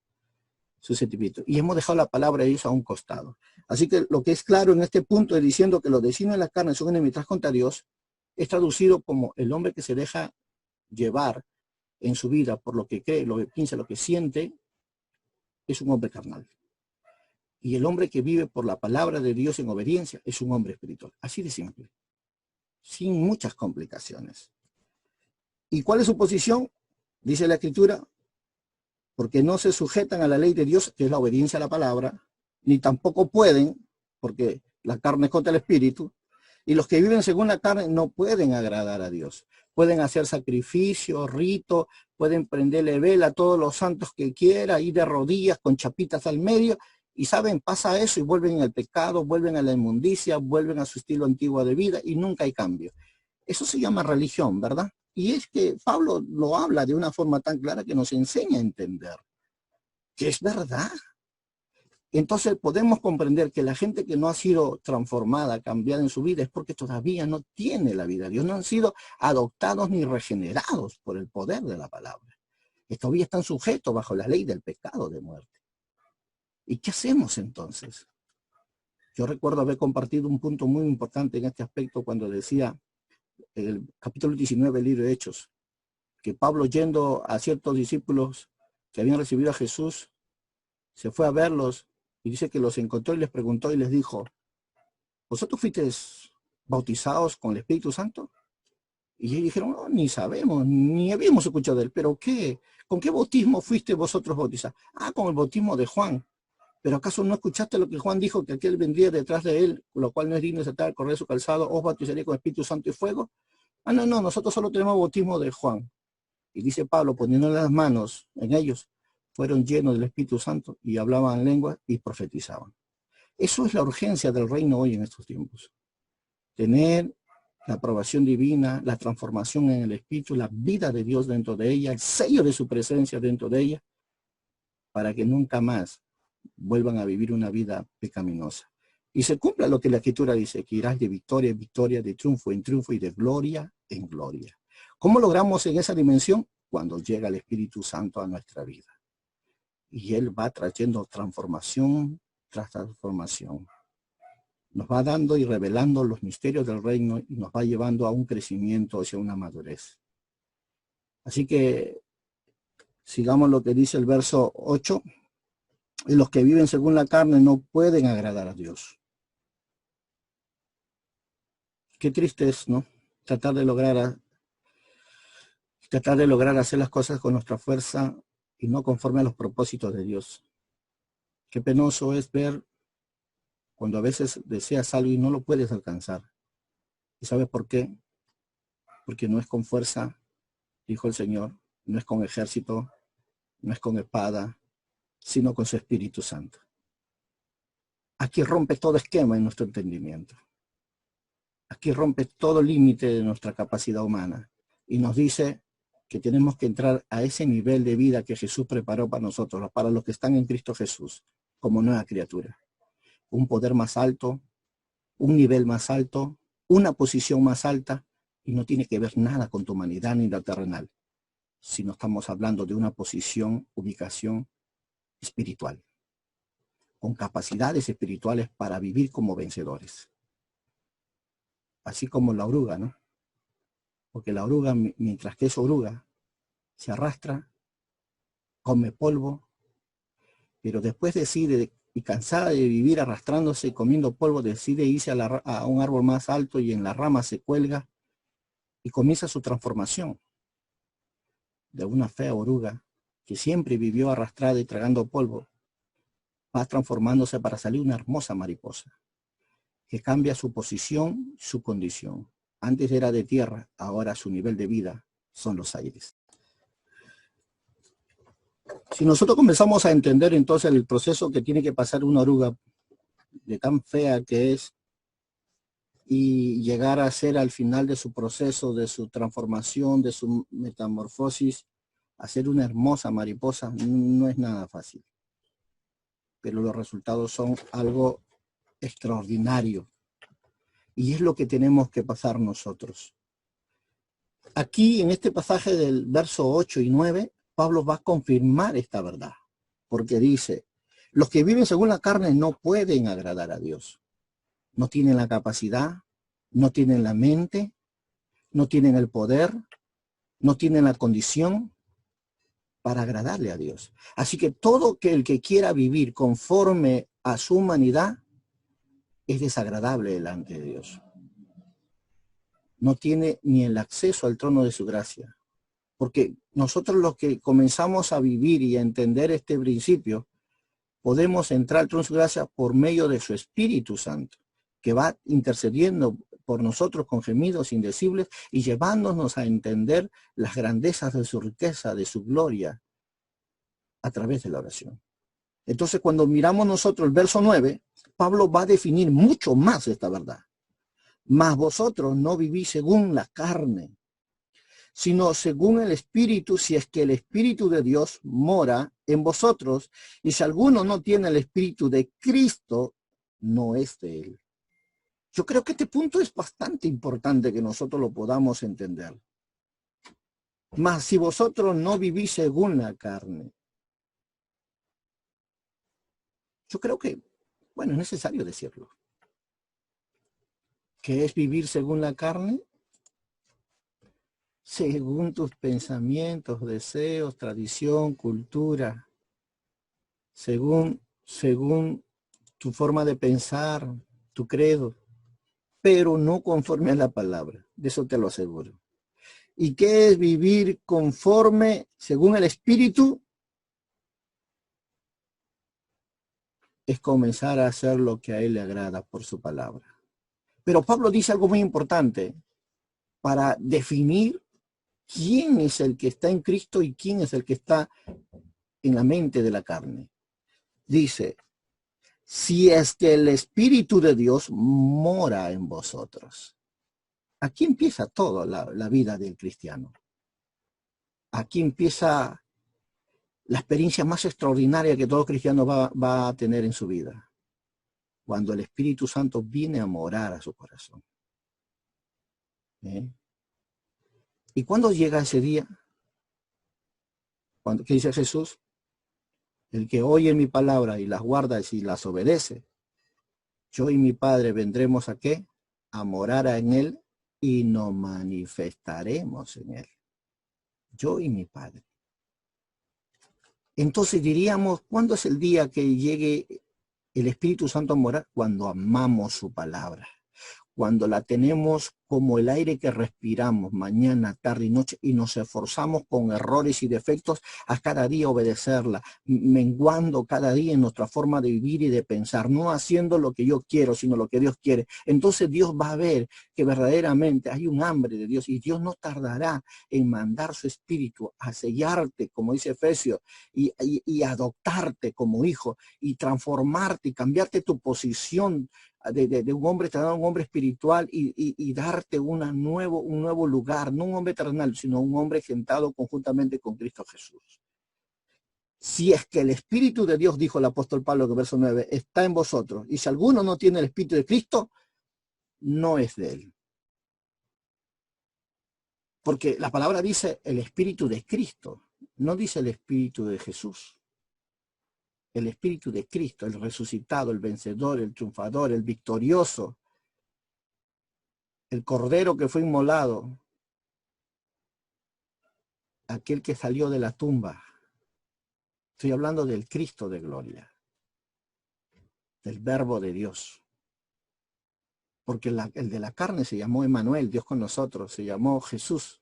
sus sentimientos. Y hemos dejado la palabra de Dios a un costado. Así que lo que es claro en este punto, diciendo que los designios de la carne son enemistad contra Dios, es traducido como el hombre que se deja llevar en su vida por lo que cree, lo que piensa, lo que siente, es un hombre carnal. Y el hombre que vive por la palabra de Dios en obediencia es un hombre espiritual. Así de simple. Sin muchas complicaciones. ¿Y cuál es su posición? Dice la Escritura, porque no se sujetan a la ley de Dios, que es la obediencia a la palabra, ni tampoco pueden, porque la carne contra el espíritu, y los que viven según la carne no pueden agradar a Dios. Pueden hacer sacrificios, ritos, pueden prenderle vela a todos los santos que quiera, ir de rodillas con chapitas al medio, y saben, pasa eso y vuelven al pecado, vuelven a la inmundicia, vuelven a su estilo antiguo de vida y nunca hay cambio. Eso se llama religión, ¿verdad? Y es que Pablo lo habla de una forma tan clara que nos enseña a entender que es verdad. Entonces podemos comprender que la gente que no ha sido transformada, cambiada en su vida, es porque todavía no tiene la vida de Dios, no han sido adoptados ni regenerados por el poder de la palabra. Que todavía están sujetos bajo la ley del pecado de muerte. ¿Y qué hacemos entonces? Yo recuerdo haber compartido un punto muy importante en este aspecto cuando decía el capítulo 19 del libro de Hechos, que Pablo, yendo a ciertos discípulos que habían recibido a Jesús, se fue a verlos y dice que los encontró y les preguntó y les dijo, ¿vosotros fuisteis bautizados con el Espíritu Santo? Y ellos dijeron, no, ni sabemos, ni habíamos escuchado de él. ¿Pero qué? ¿Con qué bautismo fuiste vosotros bautizados? Ah, con el bautismo de Juan. ¿Pero acaso no escuchaste lo que Juan dijo, que aquel vendría detrás de él, lo cual no es digno de saltar al correr su calzado, os bautizaría con Espíritu Santo y fuego? Ah, no, nosotros solo tenemos bautismo de Juan. Y dice Pablo, poniendo las manos en ellos, fueron llenos del Espíritu Santo y hablaban lenguas y profetizaban. Eso es la urgencia del reino hoy en estos tiempos. Tener la aprobación divina, la transformación en el Espíritu, la vida de Dios dentro de ella, el sello de su presencia dentro de ella, para que nunca más vuelvan a vivir una vida pecaminosa. Y se cumpla lo que la Escritura dice, que irás de victoria en victoria, de triunfo en triunfo y de gloria en gloria. ¿Cómo logramos en esa dimensión? Cuando llega el Espíritu Santo a nuestra vida. Y Él va trayendo transformación tras transformación. Nos va dando y revelando los misterios del reino y nos va llevando a un crecimiento hacia una madurez. Así que sigamos lo que dice el verso 8. Y los que viven según la carne no pueden agradar a Dios. Qué triste es, ¿no? Tratar de lograr hacer las cosas con nuestra fuerza y no conforme a los propósitos de Dios. Qué penoso es ver cuando a veces deseas algo y no lo puedes alcanzar. ¿Y sabes por qué? Porque no es con fuerza, dijo el Señor, no es con ejército, no es con espada, sino con su Espíritu Santo. Aquí rompe todo esquema en nuestro entendimiento. Aquí rompe todo límite de nuestra capacidad humana y nos dice que tenemos que entrar a ese nivel de vida que Jesús preparó para nosotros, para los que están en Cristo Jesús, como nueva criatura. Un poder más alto, un nivel más alto, una posición más alta, y no tiene que ver nada con tu humanidad ni la terrenal, sino estamos hablando de una posición, ubicación espiritual, con capacidades espirituales para vivir como vencedores. Así como la oruga, ¿no? Porque la oruga, mientras que es oruga, se arrastra, come polvo, pero después decide, y cansada de vivir arrastrándose y comiendo polvo, decide irse a un árbol más alto y en la rama se cuelga y comienza su transformación de una fea oruga que siempre vivió arrastrada y tragando polvo, va transformándose para salir una hermosa mariposa que cambia su posición, su condición. Antes era de tierra, ahora su nivel de vida son los aires. Si nosotros comenzamos a entender entonces el proceso que tiene que pasar una oruga de tan fea que es y llegar a ser al final de su proceso, de su transformación, de su metamorfosis, a ser una hermosa mariposa, no es nada fácil. Pero los resultados son algo extraordinario. Y es lo que tenemos que pasar nosotros. Aquí en este pasaje del verso 8 y 9, Pablo va a confirmar esta verdad. Porque dice, los que viven según la carne no pueden agradar a Dios. No tienen la capacidad, no tienen la mente, no tienen el poder, no tienen la condición para agradarle a Dios. Así que todo el que quiera vivir conforme a su humanidad es desagradable delante de Dios. No tiene ni el acceso al trono de su gracia. Porque nosotros los que comenzamos a vivir y a entender este principio, podemos entrar al trono de su gracia por medio de su Espíritu Santo, que va intercediendo por nosotros con gemidos indecibles y llevándonos a entender las grandezas de su riqueza, de su gloria, a través de la oración. Entonces, cuando miramos nosotros el verso 9, Pablo va a definir mucho más esta verdad. Mas vosotros no vivís según la carne, sino según el Espíritu, si es que el Espíritu de Dios mora en vosotros, y si alguno no tiene el Espíritu de Cristo, no es de él. Yo creo que este punto es bastante importante que nosotros lo podamos entender. Mas si vosotros no vivís según la carne, yo creo que, bueno, es necesario decirlo. ¿Qué es vivir según la carne? Según tus pensamientos, deseos, tradición, cultura, según tu forma de pensar, tu credo, pero no conforme a la palabra, de eso te lo aseguro. ¿Y qué es vivir conforme, según el Espíritu? Es comenzar a hacer lo que a él le agrada por su palabra. Pero Pablo dice algo muy importante para definir quién es el que está en Cristo y quién es el que está en la mente de la carne. Dice, si es que el Espíritu de Dios mora en vosotros. Aquí empieza toda la vida del cristiano. Aquí empieza la experiencia más extraordinaria que todo cristiano va a tener en su vida. Cuando el Espíritu Santo viene a morar a su corazón. ¿Y cuándo llega ese día? ¿Qué dice Jesús? El que oye mi palabra y las guarda y las obedece, yo y mi Padre vendremos ¿a qué? A morar en él y nos manifestaremos en él. Yo y mi Padre. Entonces diríamos, ¿cuándo es el día que llegue el Espíritu Santo a morar? Cuando amamos su palabra. Cuando la tenemos como el aire que respiramos mañana, tarde y noche y nos esforzamos con errores y defectos a cada día obedecerla, menguando cada día en nuestra forma de vivir y de pensar, no haciendo lo que yo quiero, sino lo que Dios quiere. Entonces Dios va a ver que verdaderamente hay un hambre de Dios y Dios no tardará en mandar su espíritu a sellarte, como dice Efesios, y adoptarte como hijo y transformarte y cambiarte tu posición de un hombre terrenal a un hombre espiritual y darte un nuevo lugar, no un hombre terrenal, sino un hombre sentado conjuntamente con Cristo Jesús. Si es que el Espíritu de Dios, dijo el apóstol Pablo en el verso 9, está en vosotros, y si alguno no tiene el Espíritu de Cristo, no es de él. Porque la palabra dice el Espíritu de Cristo, no dice el Espíritu de Jesús. El Espíritu de Cristo, el resucitado, el vencedor, el triunfador, el victorioso, el cordero que fue inmolado, aquel que salió de la tumba. Estoy hablando del Cristo de gloria, del Verbo de Dios. Porque el de la carne se llamó Emmanuel, Dios con nosotros, se llamó Jesús,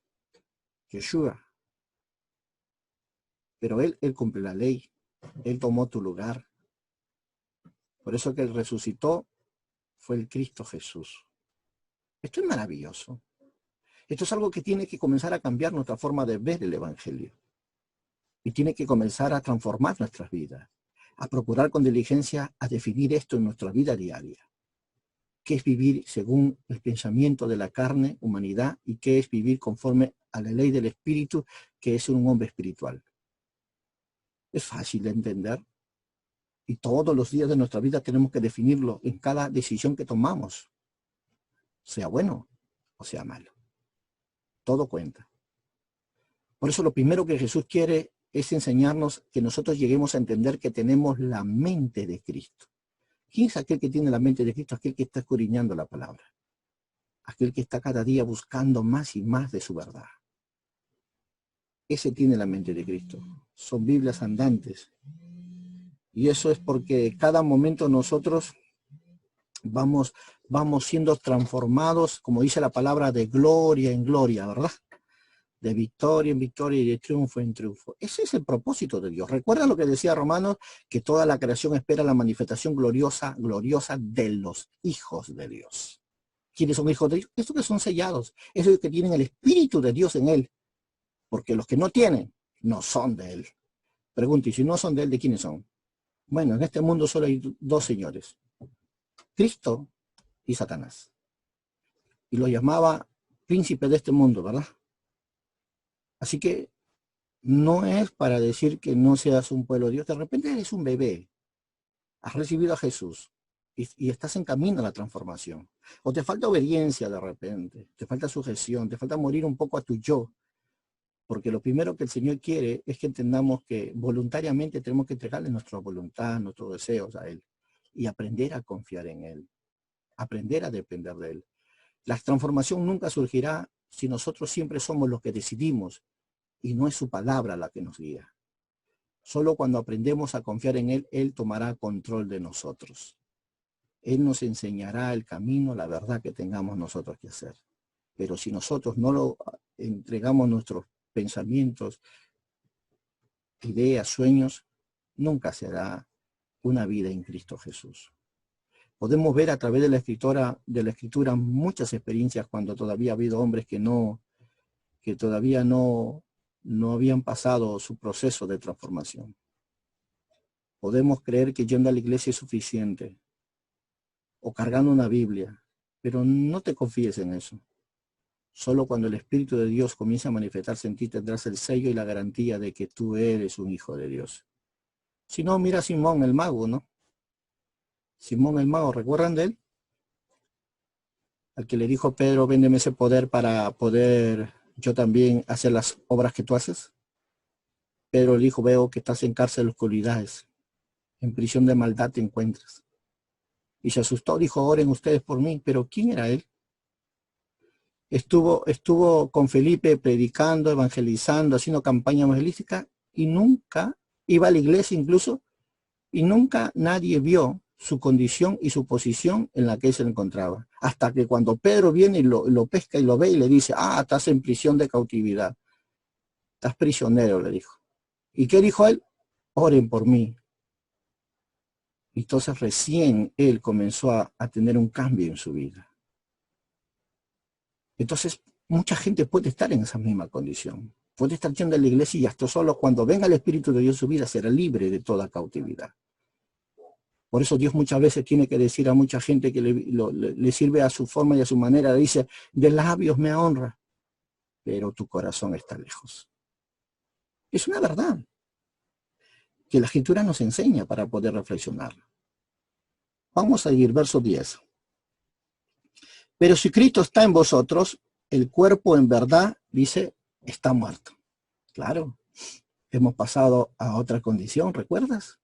Yeshua. Pero él cumplió la ley, él tomó tu lugar. Por eso que él resucitó fue el Cristo Jesús. Esto es maravilloso. Esto es algo que tiene que comenzar a cambiar nuestra forma de ver el Evangelio. Y tiene que comenzar a transformar nuestras vidas, a procurar con diligencia a definir esto en nuestra vida diaria. ¿Qué es vivir según el pensamiento de la carne, humanidad? ¿Y qué es vivir conforme a la ley del Espíritu, que es un hombre espiritual? Es fácil de entender. Y todos los días de nuestra vida tenemos que definirlo en cada decisión que tomamos. Sea bueno o sea malo. Todo cuenta. Por eso lo primero que Jesús quiere es enseñarnos que nosotros lleguemos a entender que tenemos la mente de Cristo. ¿Quién es aquel que tiene la mente de Cristo? Aquel que está escudriñando la palabra. Aquel que está cada día buscando más y más de su verdad. Ese tiene la mente de Cristo. Son Biblias andantes. Y eso es porque cada momento nosotros vamos siendo transformados, como dice la palabra, de gloria en gloria, ¿verdad? de victoria en victoria y de triunfo en triunfo. Ese es el propósito de Dios. Recuerda lo que decía Romanos, que toda la creación espera la manifestación gloriosa de los hijos de Dios. ¿Quiénes son hijos de Dios? Estos que son sellados, esos que tienen el Espíritu de Dios en él, porque los que no tienen, no son de él. Pregunto, ¿y si no son de él, de quiénes son? Bueno, en este mundo solo hay dos señores, Cristo y Satanás. Y lo llamaba príncipe de este mundo, ¿verdad? Así que no es para decir que no seas un pueblo de Dios. De repente eres un bebé, has recibido a Jesús y estás en camino a la transformación. O te falta obediencia de repente, te falta sujeción, te falta morir un poco a tu yo. Porque lo primero que el Señor quiere es que entendamos que voluntariamente tenemos que entregarle nuestra voluntad, nuestros deseos a Él y aprender a confiar en Él, aprender a depender de Él. La transformación nunca surgirá si nosotros siempre somos los que decidimos y no es su palabra la que nos guía. Solo cuando aprendemos a confiar en Él, Él tomará control de nosotros. Él nos enseñará el camino, la verdad que tengamos nosotros que hacer. Pero si nosotros no lo entregamos nuestros pensamientos, ideas, sueños, nunca será una vida en Cristo Jesús. Podemos ver a través de la escritura muchas experiencias cuando todavía ha habido hombres que todavía no habían pasado su proceso de transformación. Podemos creer que yendo a la iglesia es suficiente o cargando una Biblia, pero no te confíes en eso. Solo cuando el Espíritu de Dios comienza a manifestarse en ti tendrás el sello y la garantía de que tú eres un hijo de Dios. Si no, mira a Simón el mago, ¿no? Simón el mago, ¿recuerdan de él? Al que le dijo Pedro, véndeme ese poder para poder yo también hacer las obras que tú haces. Pedro le dijo, veo que estás en cárcel de oscuridades, en prisión de maldad te encuentras. Y se asustó, dijo, oren ustedes por mí. Pero ¿quién era él? Estuvo con Felipe predicando, evangelizando, haciendo campaña evangelística y nunca iba a la iglesia incluso y nunca nadie vio su condición y su posición en la que él se encontraba. Hasta que cuando Pedro viene y lo pesca y lo ve y le dice, estás en prisión de cautividad. Estás prisionero, le dijo. ¿Y qué dijo él? Oren por mí. Entonces recién él comenzó a tener un cambio en su vida. Entonces, mucha gente puede estar en esa misma condición. Puede estar yendo a la iglesia y hasta solo cuando venga el Espíritu de Dios en su vida será libre de toda cautividad. Por eso Dios muchas veces tiene que decir a mucha gente que le sirve a su forma y a su manera. Dice, de labios me honra, pero tu corazón está lejos. Es una verdad que la Escritura nos enseña para poder reflexionar. Vamos a ir, verso 10. Pero si Cristo está en vosotros, el cuerpo en verdad, dice, está muerto. Claro, hemos pasado a otra condición, ¿recuerdas?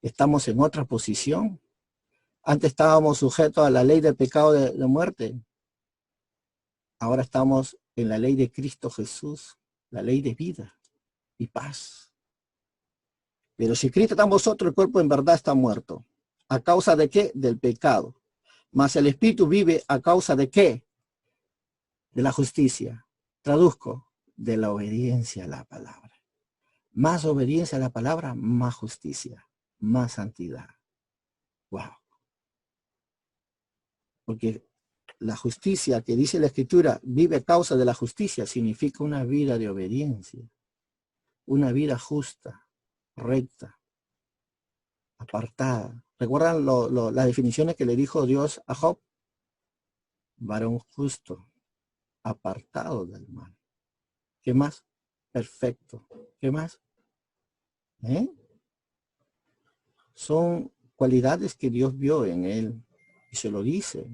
Estamos en otra posición. Antes estábamos sujetos a la ley del pecado de muerte. Ahora estamos en la ley de Cristo Jesús, la ley de vida y paz. Pero si Cristo está en vosotros, el cuerpo en verdad está muerto. ¿A causa de qué? Del pecado. Mas el Espíritu vive a causa de qué? De la justicia. Traduzco, de la obediencia a la palabra. Más obediencia a la palabra, más justicia, más santidad. Wow. Porque la justicia que dice la Escritura, vive a causa de la justicia, significa una vida de obediencia, una vida justa, recta, apartada. ¿Recuerdan las definiciones que le dijo Dios a Job? Varón justo, apartado del mal. ¿Qué más? Perfecto. ¿Qué más? Son cualidades que Dios vio en él y se lo dice.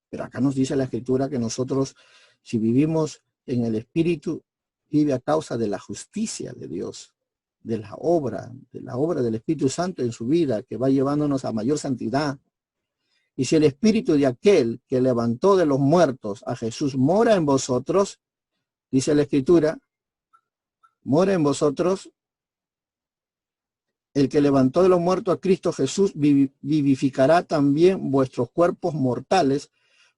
Pero acá nos dice la Escritura que nosotros, si vivimos en el Espíritu, vive a causa de la justicia de Dios, de la obra del Espíritu Santo en su vida, que va llevándonos a mayor santidad. Y si el Espíritu de aquel que levantó de los muertos a Jesús mora en vosotros, dice la Escritura, mora en vosotros, el que levantó de los muertos a Cristo Jesús vivificará también vuestros cuerpos mortales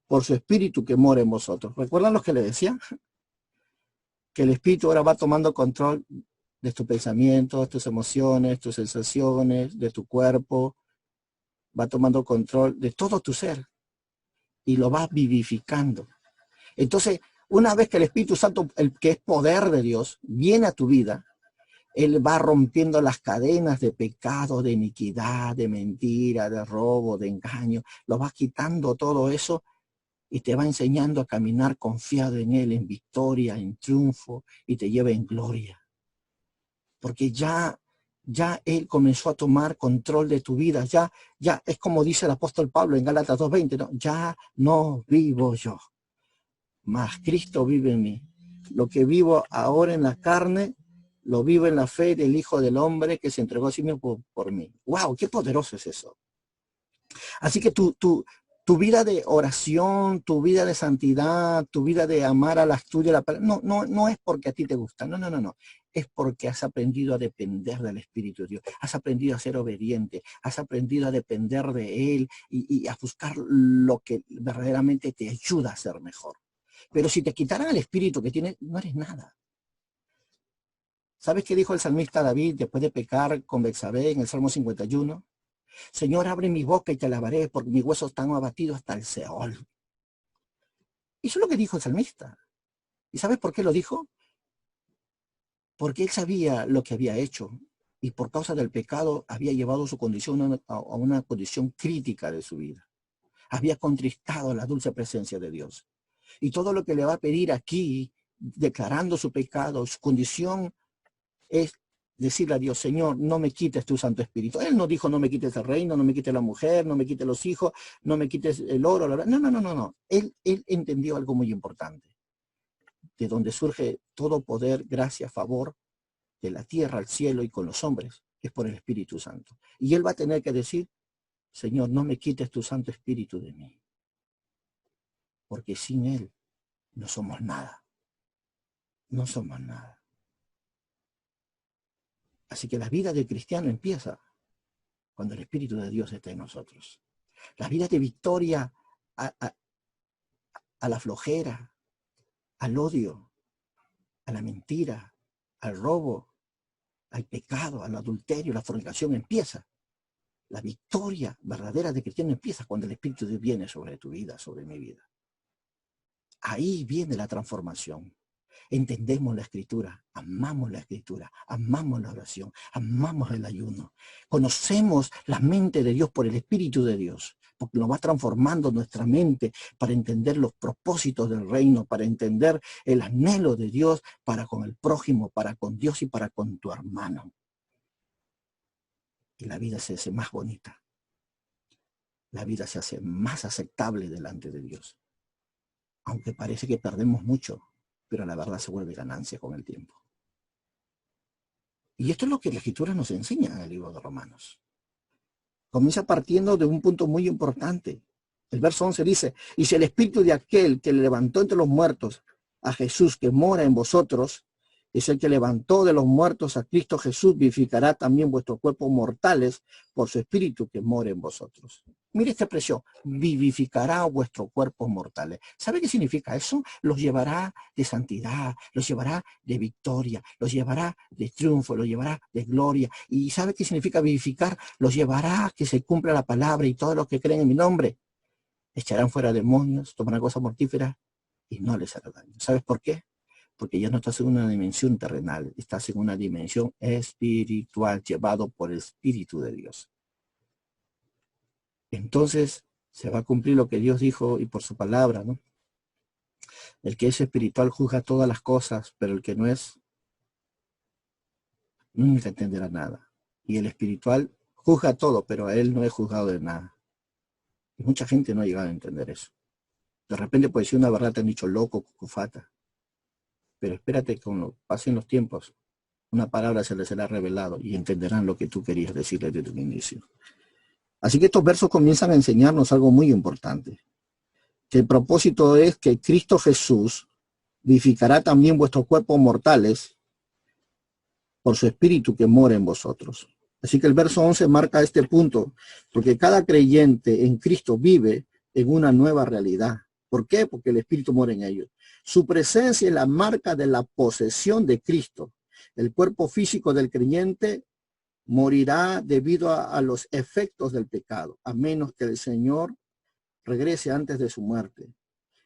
por su Espíritu que mora en vosotros. ¿Recuerdan lo que le decía? que el Espíritu ahora va tomando control de tus pensamientos, tus emociones, tus sensaciones, de tu cuerpo, va tomando control de todo tu ser y lo va vivificando. Entonces, una vez que el Espíritu Santo, el que es poder de Dios, viene a tu vida, Él va rompiendo las cadenas de pecado, de iniquidad, de mentira, de robo, de engaño. Lo va quitando todo eso y te va enseñando a caminar confiado en Él, en victoria, en triunfo, y te lleva en gloria. Porque ya Él comenzó a tomar control de tu vida. Ya es como dice el apóstol Pablo en Gálatas 2:20, ¿no? Ya no vivo yo, mas Cristo vive en mí. Lo que vivo ahora en la carne, lo vivo en la fe del Hijo del Hombre que se entregó a sí mismo por mí. ¡Wow! ¡Qué poderoso es eso! Así que tu vida de oración, tu vida de santidad, tu vida de amar a las tuyas, no es porque a ti te gusta, no. Es porque has aprendido a depender del Espíritu de Dios, has aprendido a ser obediente, has aprendido a depender de Él y a buscar lo que verdaderamente te ayuda a ser mejor. Pero si te quitaran el Espíritu que tienes, no eres nada. ¿Sabes qué dijo el salmista David después de pecar con Betsabé en el Salmo 51? Señor, abre mi boca y te alabaré, porque mis huesos están abatidos hasta el Seol. Eso es lo que dijo el salmista. ¿Y sabes por qué lo dijo? Porque él sabía lo que había hecho y por causa del pecado había llevado su condición a una condición crítica de su vida. Había contristado la dulce presencia de Dios. Y todo lo que le va a pedir aquí, declarando su pecado, su condición, es decirle a Dios, Señor, no me quites tu Santo Espíritu. Él no dijo, no me quites el reino, no me quites la mujer, no me quites los hijos, no me quites el oro. No. Él entendió algo muy importante. De donde surge todo poder, gracia, favor, de la tierra al cielo y con los hombres, es por el Espíritu Santo. Y él va a tener que decir, Señor, no me quites tu Santo Espíritu de mí. Porque sin él no somos nada. No somos nada. Así que la vida del cristiano empieza cuando el Espíritu de Dios está en nosotros. La vida de victoria a la flojera, al odio, a la mentira, al robo, al pecado, al adulterio, la fornicación empieza. La victoria verdadera del cristiano empieza cuando el Espíritu de Dios viene sobre tu vida, sobre mi vida. Ahí viene la transformación. Entendemos la Escritura, amamos la oración, amamos el ayuno. Conocemos la mente de Dios por el Espíritu de Dios, porque nos va transformando nuestra mente para entender los propósitos del reino, para entender el anhelo de Dios para con el prójimo, para con Dios y para con tu hermano. Y la vida se hace más bonita. La vida se hace más aceptable delante de Dios. Aunque parece que perdemos mucho, pero la verdad se vuelve ganancia con el tiempo. Y esto es lo que la Escritura nos enseña en el libro de Romanos. Comienza partiendo de un punto muy importante. El verso 11 dice, y si el Espíritu de aquel que le levantó entre los muertos a Jesús, que mora en vosotros, es el que levantó de los muertos a Cristo Jesús, vivificará también vuestros cuerpos mortales por su Espíritu que mora en vosotros. Mire esta expresión, vivificará vuestros cuerpos mortales. ¿Sabe qué significa eso? Los llevará de santidad, los llevará de victoria, los llevará de triunfo, los llevará de gloria. ¿Y sabe qué significa vivificar? Los llevará a que se cumpla la palabra y todos los que creen en mi nombre echarán fuera demonios, tomarán cosas mortíferas y no les hará daño. ¿Sabes por qué? Porque ya no estás en una dimensión terrenal, estás en una dimensión espiritual, llevado por el Espíritu de Dios. Entonces se va a cumplir lo que Dios dijo y por su palabra, ¿no? El que es espiritual juzga todas las cosas, pero el que no es, nunca entenderá nada. Y el espiritual juzga todo, pero a él no es juzgado de nada. Y mucha gente no ha llegado a entender eso. De repente puede decir una verdad, te han dicho loco, cucufata. Pero espérate, cuando pasen los tiempos, una palabra se les será revelado y entenderán lo que tú querías decirles desde un inicio. Así que estos versos comienzan a enseñarnos algo muy importante. Que el propósito es que Cristo Jesús vivificará también vuestros cuerpos mortales por su Espíritu que mora en vosotros. Así que el verso 11 marca este punto, porque cada creyente en Cristo vive en una nueva realidad. ¿Por qué? Porque el Espíritu mora en ellos. Su presencia es la marca de la posesión de Cristo. El cuerpo físico del creyente morirá debido a los efectos del pecado, a menos que el Señor regrese antes de su muerte.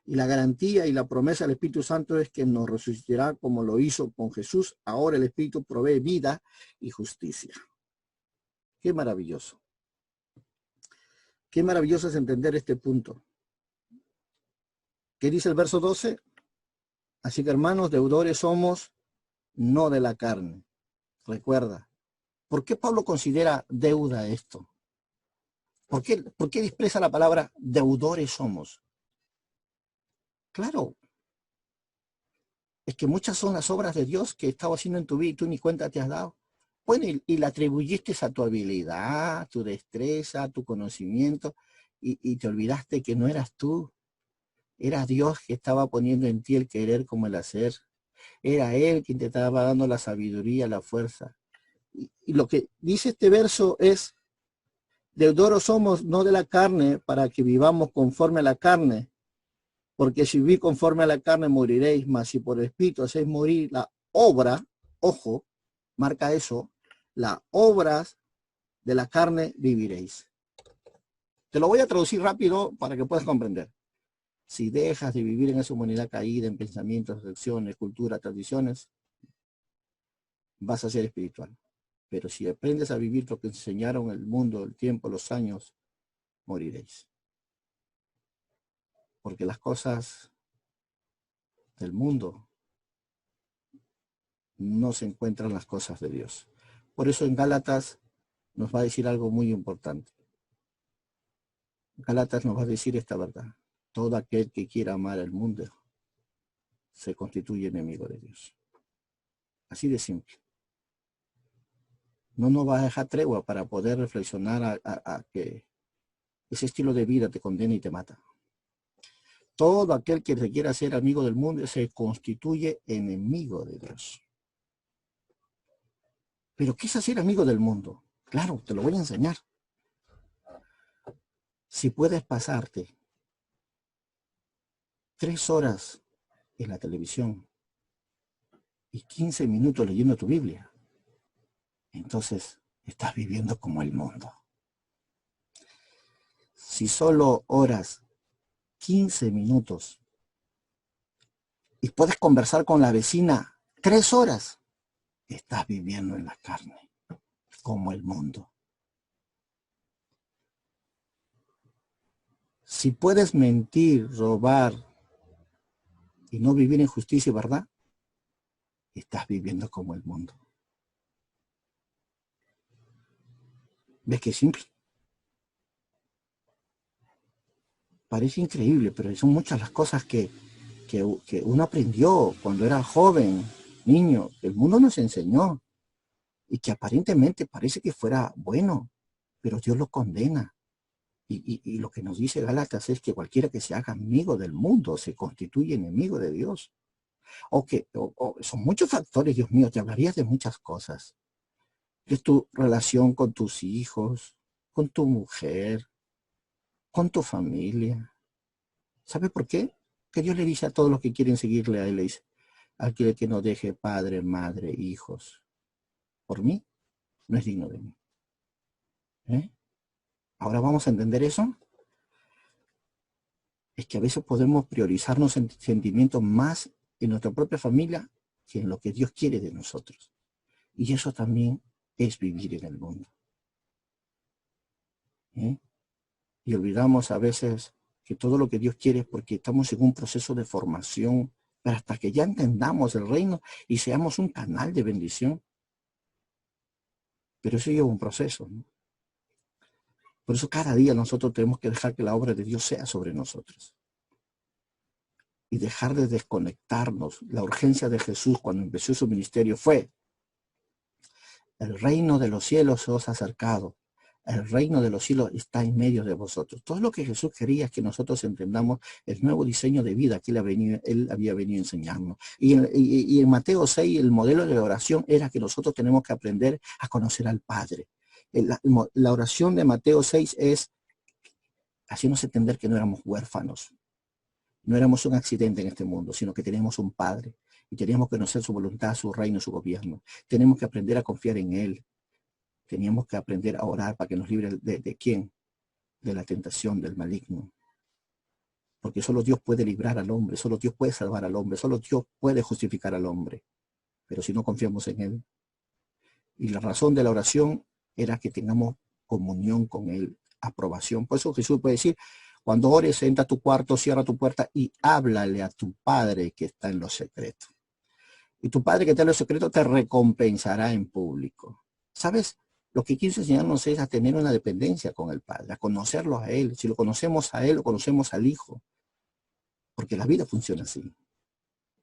Y la garantía y la promesa del Espíritu Santo es que nos resucitará como lo hizo con Jesús. Ahora el Espíritu provee vida y justicia. Qué maravilloso. Qué maravilloso es entender este punto. ¿Qué dice el verso 12? Así que, hermanos, deudores somos, no de la carne. Recuerda. ¿Por qué Pablo considera deuda esto? ¿Por qué expresa la palabra deudores somos? Claro, es que muchas son las obras de Dios que estaba haciendo en tu vida y tú ni cuenta te has dado. Bueno, y la atribuiste a tu habilidad, tu destreza, tu conocimiento, y te olvidaste que no eras tú. Era Dios que estaba poniendo en ti el querer como el hacer. Era Él quien te estaba dando la sabiduría, la fuerza. Y lo que dice este verso es, deudores somos no de la carne para que vivamos conforme a la carne, porque si vivís conforme a la carne moriréis, mas si por el Espíritu hacéis morir la obra, ojo, marca eso, las obras de la carne viviréis. Te lo voy a traducir rápido para que puedas comprender. Si dejas de vivir en esa humanidad caída en pensamientos, acciones, cultura, tradiciones, vas a ser espiritual. Pero si aprendes a vivir lo que enseñaron el mundo, el tiempo, los años, moriréis. Porque las cosas del mundo no se encuentran las cosas de Dios. Por eso en Gálatas nos va a decir algo muy importante. Gálatas nos va a decir esta verdad. Todo aquel que quiera amar al mundo se constituye enemigo de Dios. Así de simple. No nos va a dejar tregua para poder reflexionar a que ese estilo de vida te condena y te mata. Todo aquel que se quiera ser amigo del mundo se constituye enemigo de Dios. ¿Pero qué es hacer amigo del mundo? Claro, te lo voy a enseñar. Si puedes pasarte 3 horas en la televisión y 15 minutos leyendo tu Biblia, entonces estás viviendo como el mundo. Si solo oras 15 minutos y puedes conversar con la vecina 3 horas, estás viviendo en la carne, como el mundo. Si puedes mentir, robar y no vivir en justicia y verdad, estás viviendo como el mundo. ¿Ves qué simple? Parece increíble, pero son muchas las cosas que uno aprendió cuando era joven, niño. El mundo nos enseñó y que aparentemente parece que fuera bueno, pero Dios lo condena. Y lo que nos dice Gálatas es que cualquiera que se haga amigo del mundo se constituye enemigo de Dios. Son muchos factores, Dios mío, te hablarías de muchas cosas. Es tu relación con tus hijos, con tu mujer, con tu familia. ¿Sabe por qué? Que Dios le dice a todos los que quieren seguirle a Él, le dice, aquel que no deje padre, madre, hijos, por mí, no es digno de mí. Ahora vamos a entender eso. Es que a veces podemos priorizarnos en sentimientos más en nuestra propia familia que en lo que Dios quiere de nosotros. Y eso también es vivir en el mundo. Y olvidamos a veces que todo lo que Dios quiere es porque estamos en un proceso de formación, pero hasta que ya entendamos el reino y seamos un canal de bendición. Pero eso lleva un proceso, ¿no? Por eso cada día nosotros tenemos que dejar que la obra de Dios sea sobre nosotros. Y dejar de desconectarnos. La urgencia de Jesús cuando empezó su ministerio fue: el reino de los cielos se os ha acercado. El reino de los cielos está en medio de vosotros. Todo lo que Jesús quería es que nosotros entendamos el nuevo diseño de vida que él había venido a enseñarnos. Y en Mateo 6, el modelo de oración era que nosotros tenemos que aprender a conocer al Padre. La oración de Mateo 6 es haciéndonos entender que no éramos huérfanos, No éramos un accidente en este mundo, sino que teníamos un Padre y teníamos que conocer su voluntad, su reino, su gobierno. Tenemos que aprender a confiar en Él. Teníamos que aprender a orar para que nos libre ¿de quién? De la tentación, del maligno. Porque solo Dios puede librar al hombre, solo Dios puede salvar al hombre, solo Dios puede justificar al hombre. Pero si no confiamos en Él. Y la razón de la oración era que tengamos comunión con Él, aprobación. Por eso Jesús puede decir, cuando ores, entra a tu cuarto, cierra tu puerta y háblale a tu Padre que está en lo secreto. Y tu Padre que está en lo secreto te recompensará en público. ¿Sabes? Lo que quiso enseñarnos es a tener una dependencia con el Padre, a conocerlo a Él. Si lo conocemos a Él, lo conocemos al Hijo. Porque la vida funciona así.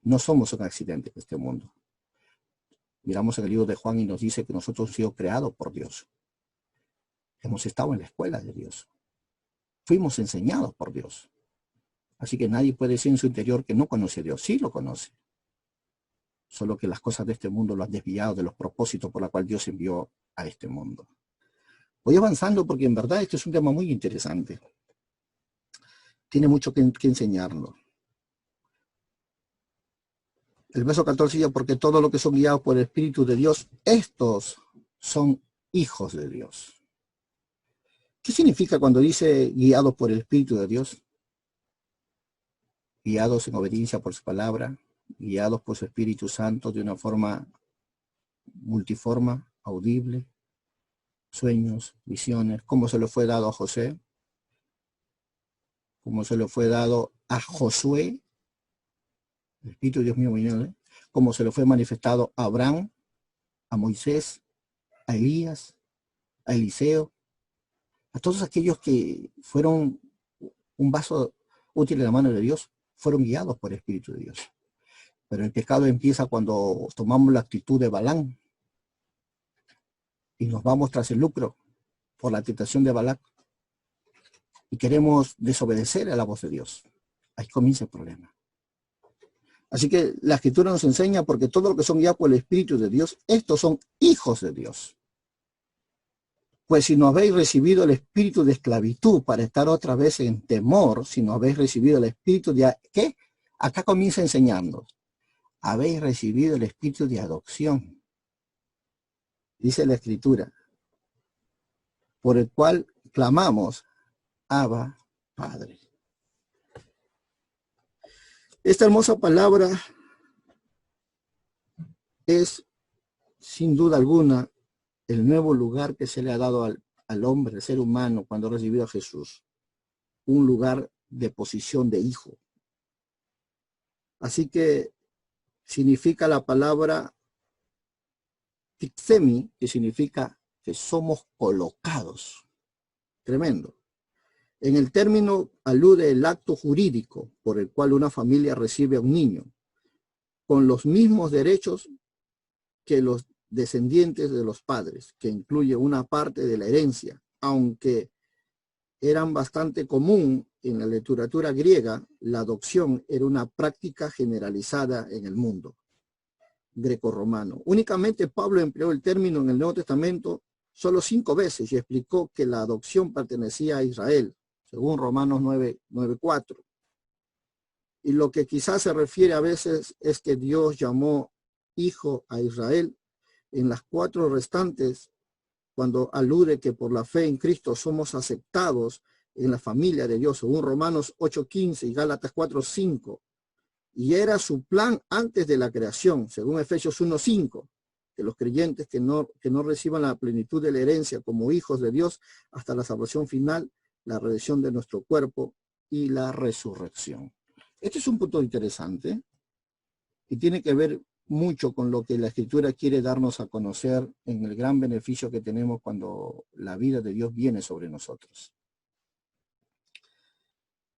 No somos un accidente en este mundo. Miramos en el libro de Juan y nos dice que nosotros hemos sido creados por Dios. Hemos estado en la escuela de Dios. Fuimos enseñados por Dios. Así que nadie puede decir en su interior que no conoce a Dios. Sí lo conoce. Solo que las cosas de este mundo lo han desviado de los propósitos por los cuales Dios envió a este mundo. Voy avanzando porque en verdad este es un tema muy interesante. Tiene mucho que enseñarnos. El verso 14 dice, porque todo lo que son guiados por el Espíritu de Dios, estos son hijos de Dios. ¿Qué significa cuando dice guiados por el Espíritu de Dios? Guiados en obediencia por su palabra, guiados por su Espíritu Santo de una forma multiforma, audible, sueños, visiones, como se le fue dado a José, como se le fue dado a Josué, el Espíritu de Dios mío, como se le fue manifestado a Abraham, a Moisés, a Elías, a Eliseo, a todos aquellos que fueron un vaso útil en la mano de Dios, fueron guiados por el Espíritu de Dios. Pero el pecado empieza cuando tomamos la actitud de Balaam y nos vamos tras el lucro por la tentación de Balac y queremos desobedecer a la voz de Dios. Ahí comienza el problema. Así que la Escritura nos enseña, porque todo lo que son guiados por el Espíritu de Dios, estos son hijos de Dios. Pues si no habéis recibido el espíritu de esclavitud para estar otra vez en temor, si no habéis recibido el espíritu de... ¿Qué? Acá comienza enseñando. Habéis recibido el espíritu de adopción. Dice la Escritura. Por el cual clamamos, Abba, Padre. Esta hermosa palabra es, sin duda alguna, el nuevo lugar que se le ha dado al hombre, al ser humano, cuando ha recibido a Jesús. Un lugar de posición de hijo. Así que significa la palabra tixemi, que significa que somos colocados. Tremendo. En el término alude el acto jurídico por el cual una familia recibe a un niño, con los mismos derechos que los descendientes de los padres, que incluye una parte de la herencia, aunque eran bastante común en la literatura griega, la adopción era una práctica generalizada en el mundo grecorromano. Únicamente Pablo empleó el término en el Nuevo Testamento solo 5 veces y explicó que la adopción pertenecía a Israel, según Romanos 9:4. Y lo que quizás se refiere a veces es que Dios llamó hijo a Israel. En las 4 restantes, cuando alude que por la fe en Cristo somos aceptados en la familia de Dios, según Romanos 8:15 y Gálatas 4:5. Y era su plan antes de la creación, según Efesios 1:5, que los creyentes que no reciban la plenitud de la herencia como hijos de Dios hasta la salvación final, la redención de nuestro cuerpo y la resurrección. Este es un punto interesante y tiene que ver mucho con lo que la Escritura quiere darnos a conocer en el gran beneficio que tenemos cuando la vida de Dios viene sobre nosotros.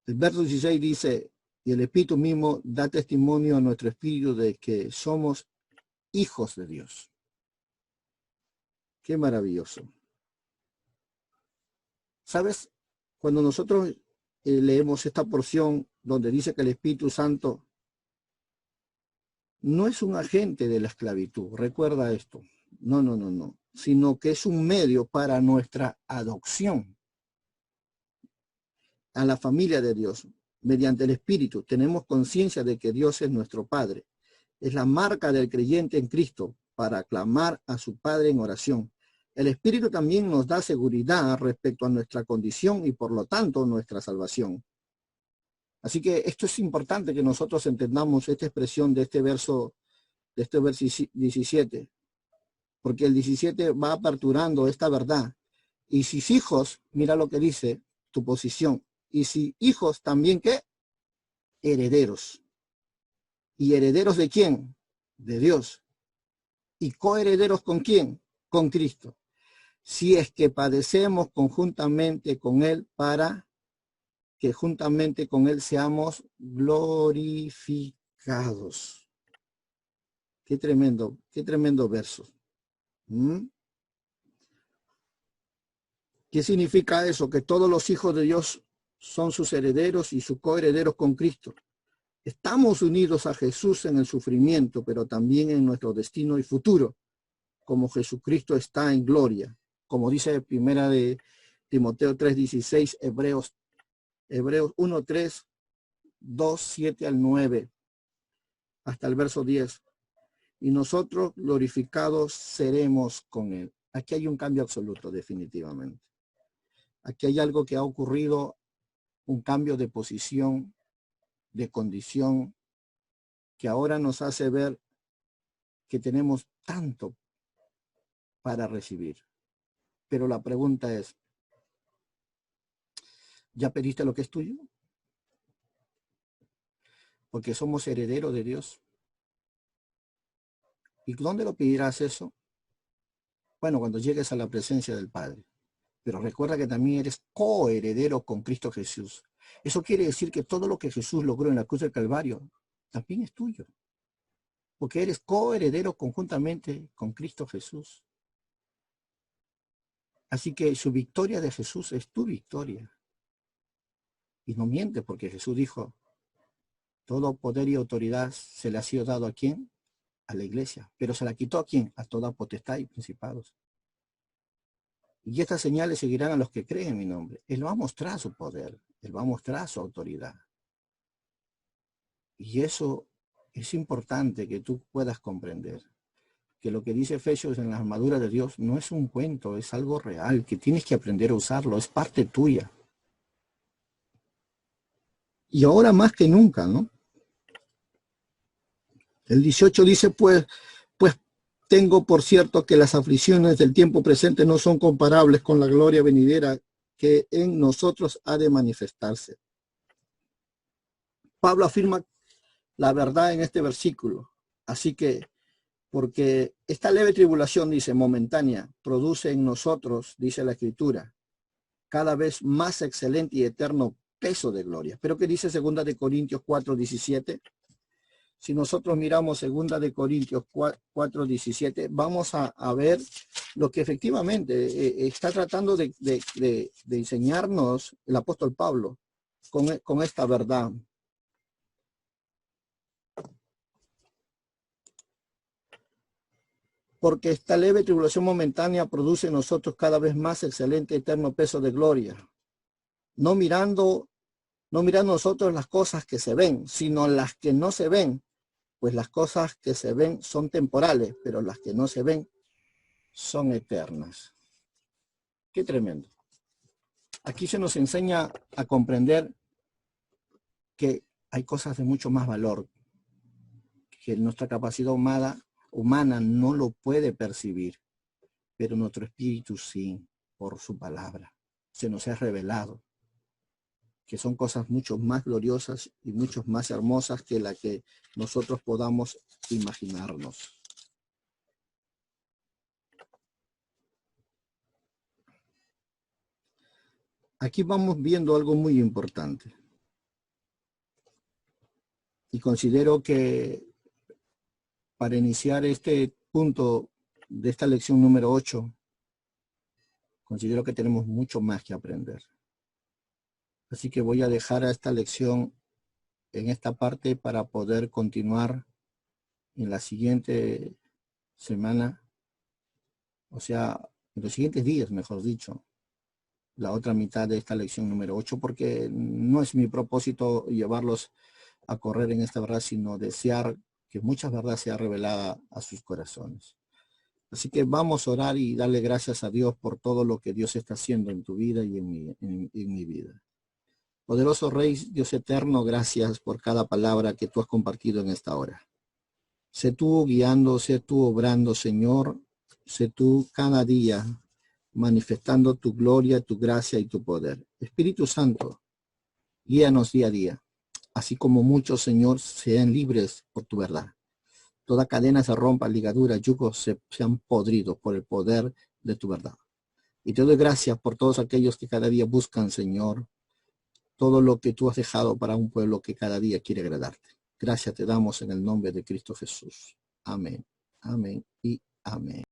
El verso 16 dice, y el Espíritu mismo da testimonio a nuestro espíritu de que somos hijos de Dios. Qué maravilloso. ¿Sabes? Cuando nosotros leemos esta porción donde dice que el Espíritu Santo no es un agente de la esclavitud, recuerda esto, no, sino que es un medio para nuestra adopción a la familia de Dios. mediante el Espíritu, tenemos conciencia de que Dios es nuestro Padre. Es la marca del creyente en Cristo para clamar a su Padre en oración. El Espíritu también nos da seguridad respecto a nuestra condición y por lo tanto nuestra salvación. Así que esto es importante que nosotros entendamos esta expresión de este verso 17, porque el 17 va aperturando esta verdad. Y si hijos, mira lo que dice tu posición, y si hijos también, ¿qué? Herederos. ¿Y herederos de quién? De Dios. ¿Y coherederos con quién? Con Cristo. Si es que padecemos conjuntamente con Él para que juntamente con Él seamos glorificados. Qué tremendo verso. ¿Mm? ¿Qué significa eso? Que todos los hijos de Dios son sus herederos y sus coherederos con Cristo. Estamos unidos a Jesús en el sufrimiento, pero también en nuestro destino y futuro, como Jesucristo está en gloria. Como dice primera de Timoteo 3:16, Hebreos 1:3, 2:7 al 9, hasta el verso 10. Y nosotros glorificados seremos con Él. Aquí hay un cambio absoluto, definitivamente. Aquí hay algo que ha ocurrido, un cambio de posición, de condición, que ahora nos hace ver que tenemos tanto para recibir. Pero la pregunta es, ¿ya pediste lo que es tuyo? Porque somos herederos de Dios. ¿Y dónde lo pedirás eso? Bueno, cuando llegues a la presencia del Padre. Pero recuerda que también eres coheredero con Cristo Jesús. Eso quiere decir que todo lo que Jesús logró en la cruz del Calvario también es tuyo. Porque eres coheredero conjuntamente con Cristo Jesús. Así que su victoria de Jesús es tu victoria. Y no miente, porque Jesús dijo, todo poder y autoridad se le ha sido dado ¿a quién? A la iglesia. Pero se la quitó ¿a quién? A toda potestad y principados. Y estas señales seguirán a los que creen en mi nombre. Él va a mostrar su poder. Él va a mostrar su autoridad. Y eso es importante que tú puedas comprender. Que lo que dice Efesios en la armadura de Dios no es un cuento, es algo real, que tienes que aprender a usarlo, es parte tuya. Y ahora más que nunca, ¿no? El 18 dice, pues tengo por cierto que las aflicciones del tiempo presente no son comparables con la gloria venidera que en nosotros ha de manifestarse. Pablo afirma la verdad en este versículo. Así que, porque esta leve tribulación, dice, momentánea, produce en nosotros, dice la Escritura, cada vez más excelente y eterno peso de gloria. Pero ¿qué dice 2 de Corintios 4:17? Si nosotros miramos 2 de Corintios 4:17, vamos a ver lo que efectivamente está tratando de enseñarnos el apóstol Pablo con esta verdad. Porque esta leve tribulación momentánea produce en nosotros cada vez más excelente eterno peso de gloria. No mirando nosotros las cosas que se ven, sino las que no se ven. Pues las cosas que se ven son temporales, pero las que no se ven son eternas. Qué tremendo. Aquí se nos enseña a comprender que hay cosas de mucho más valor, que nuestra capacidad humana no lo puede percibir, pero nuestro espíritu sí, por su palabra. Se nos ha revelado que son cosas mucho más gloriosas y mucho más hermosas que la que nosotros podamos imaginarnos. Aquí vamos viendo algo muy importante. Y considero que para iniciar este punto de esta lección número 8, considero que tenemos mucho más que aprender. Así que voy a dejar a esta lección en esta parte para poder continuar en la siguiente semana, o sea, en los siguientes días, mejor dicho, la otra mitad de esta lección número 8, porque no es mi propósito llevarlos a correr en esta verdad, sino desear que mucha verdad sea revelada a sus corazones. Así que vamos a orar y darle gracias a Dios por todo lo que Dios está haciendo en tu vida y en mi vida. Poderoso Rey, Dios eterno, gracias por cada palabra que tú has compartido en esta hora. Sé tú guiando, sé tú obrando, Señor. Sé tú cada día manifestando tu gloria, tu gracia y tu poder. Espíritu Santo, guíanos día a día, así como muchos, Señor, sean libres por tu verdad. Toda cadena se rompa, ligaduras, yugos sean podridos por el poder de tu verdad. Y te doy gracias por todos aquellos que cada día buscan, Señor, todo lo que tú has dejado para un pueblo que cada día quiere agradarte. Gracias te damos en el nombre de Cristo Jesús. Amén, amén y amén.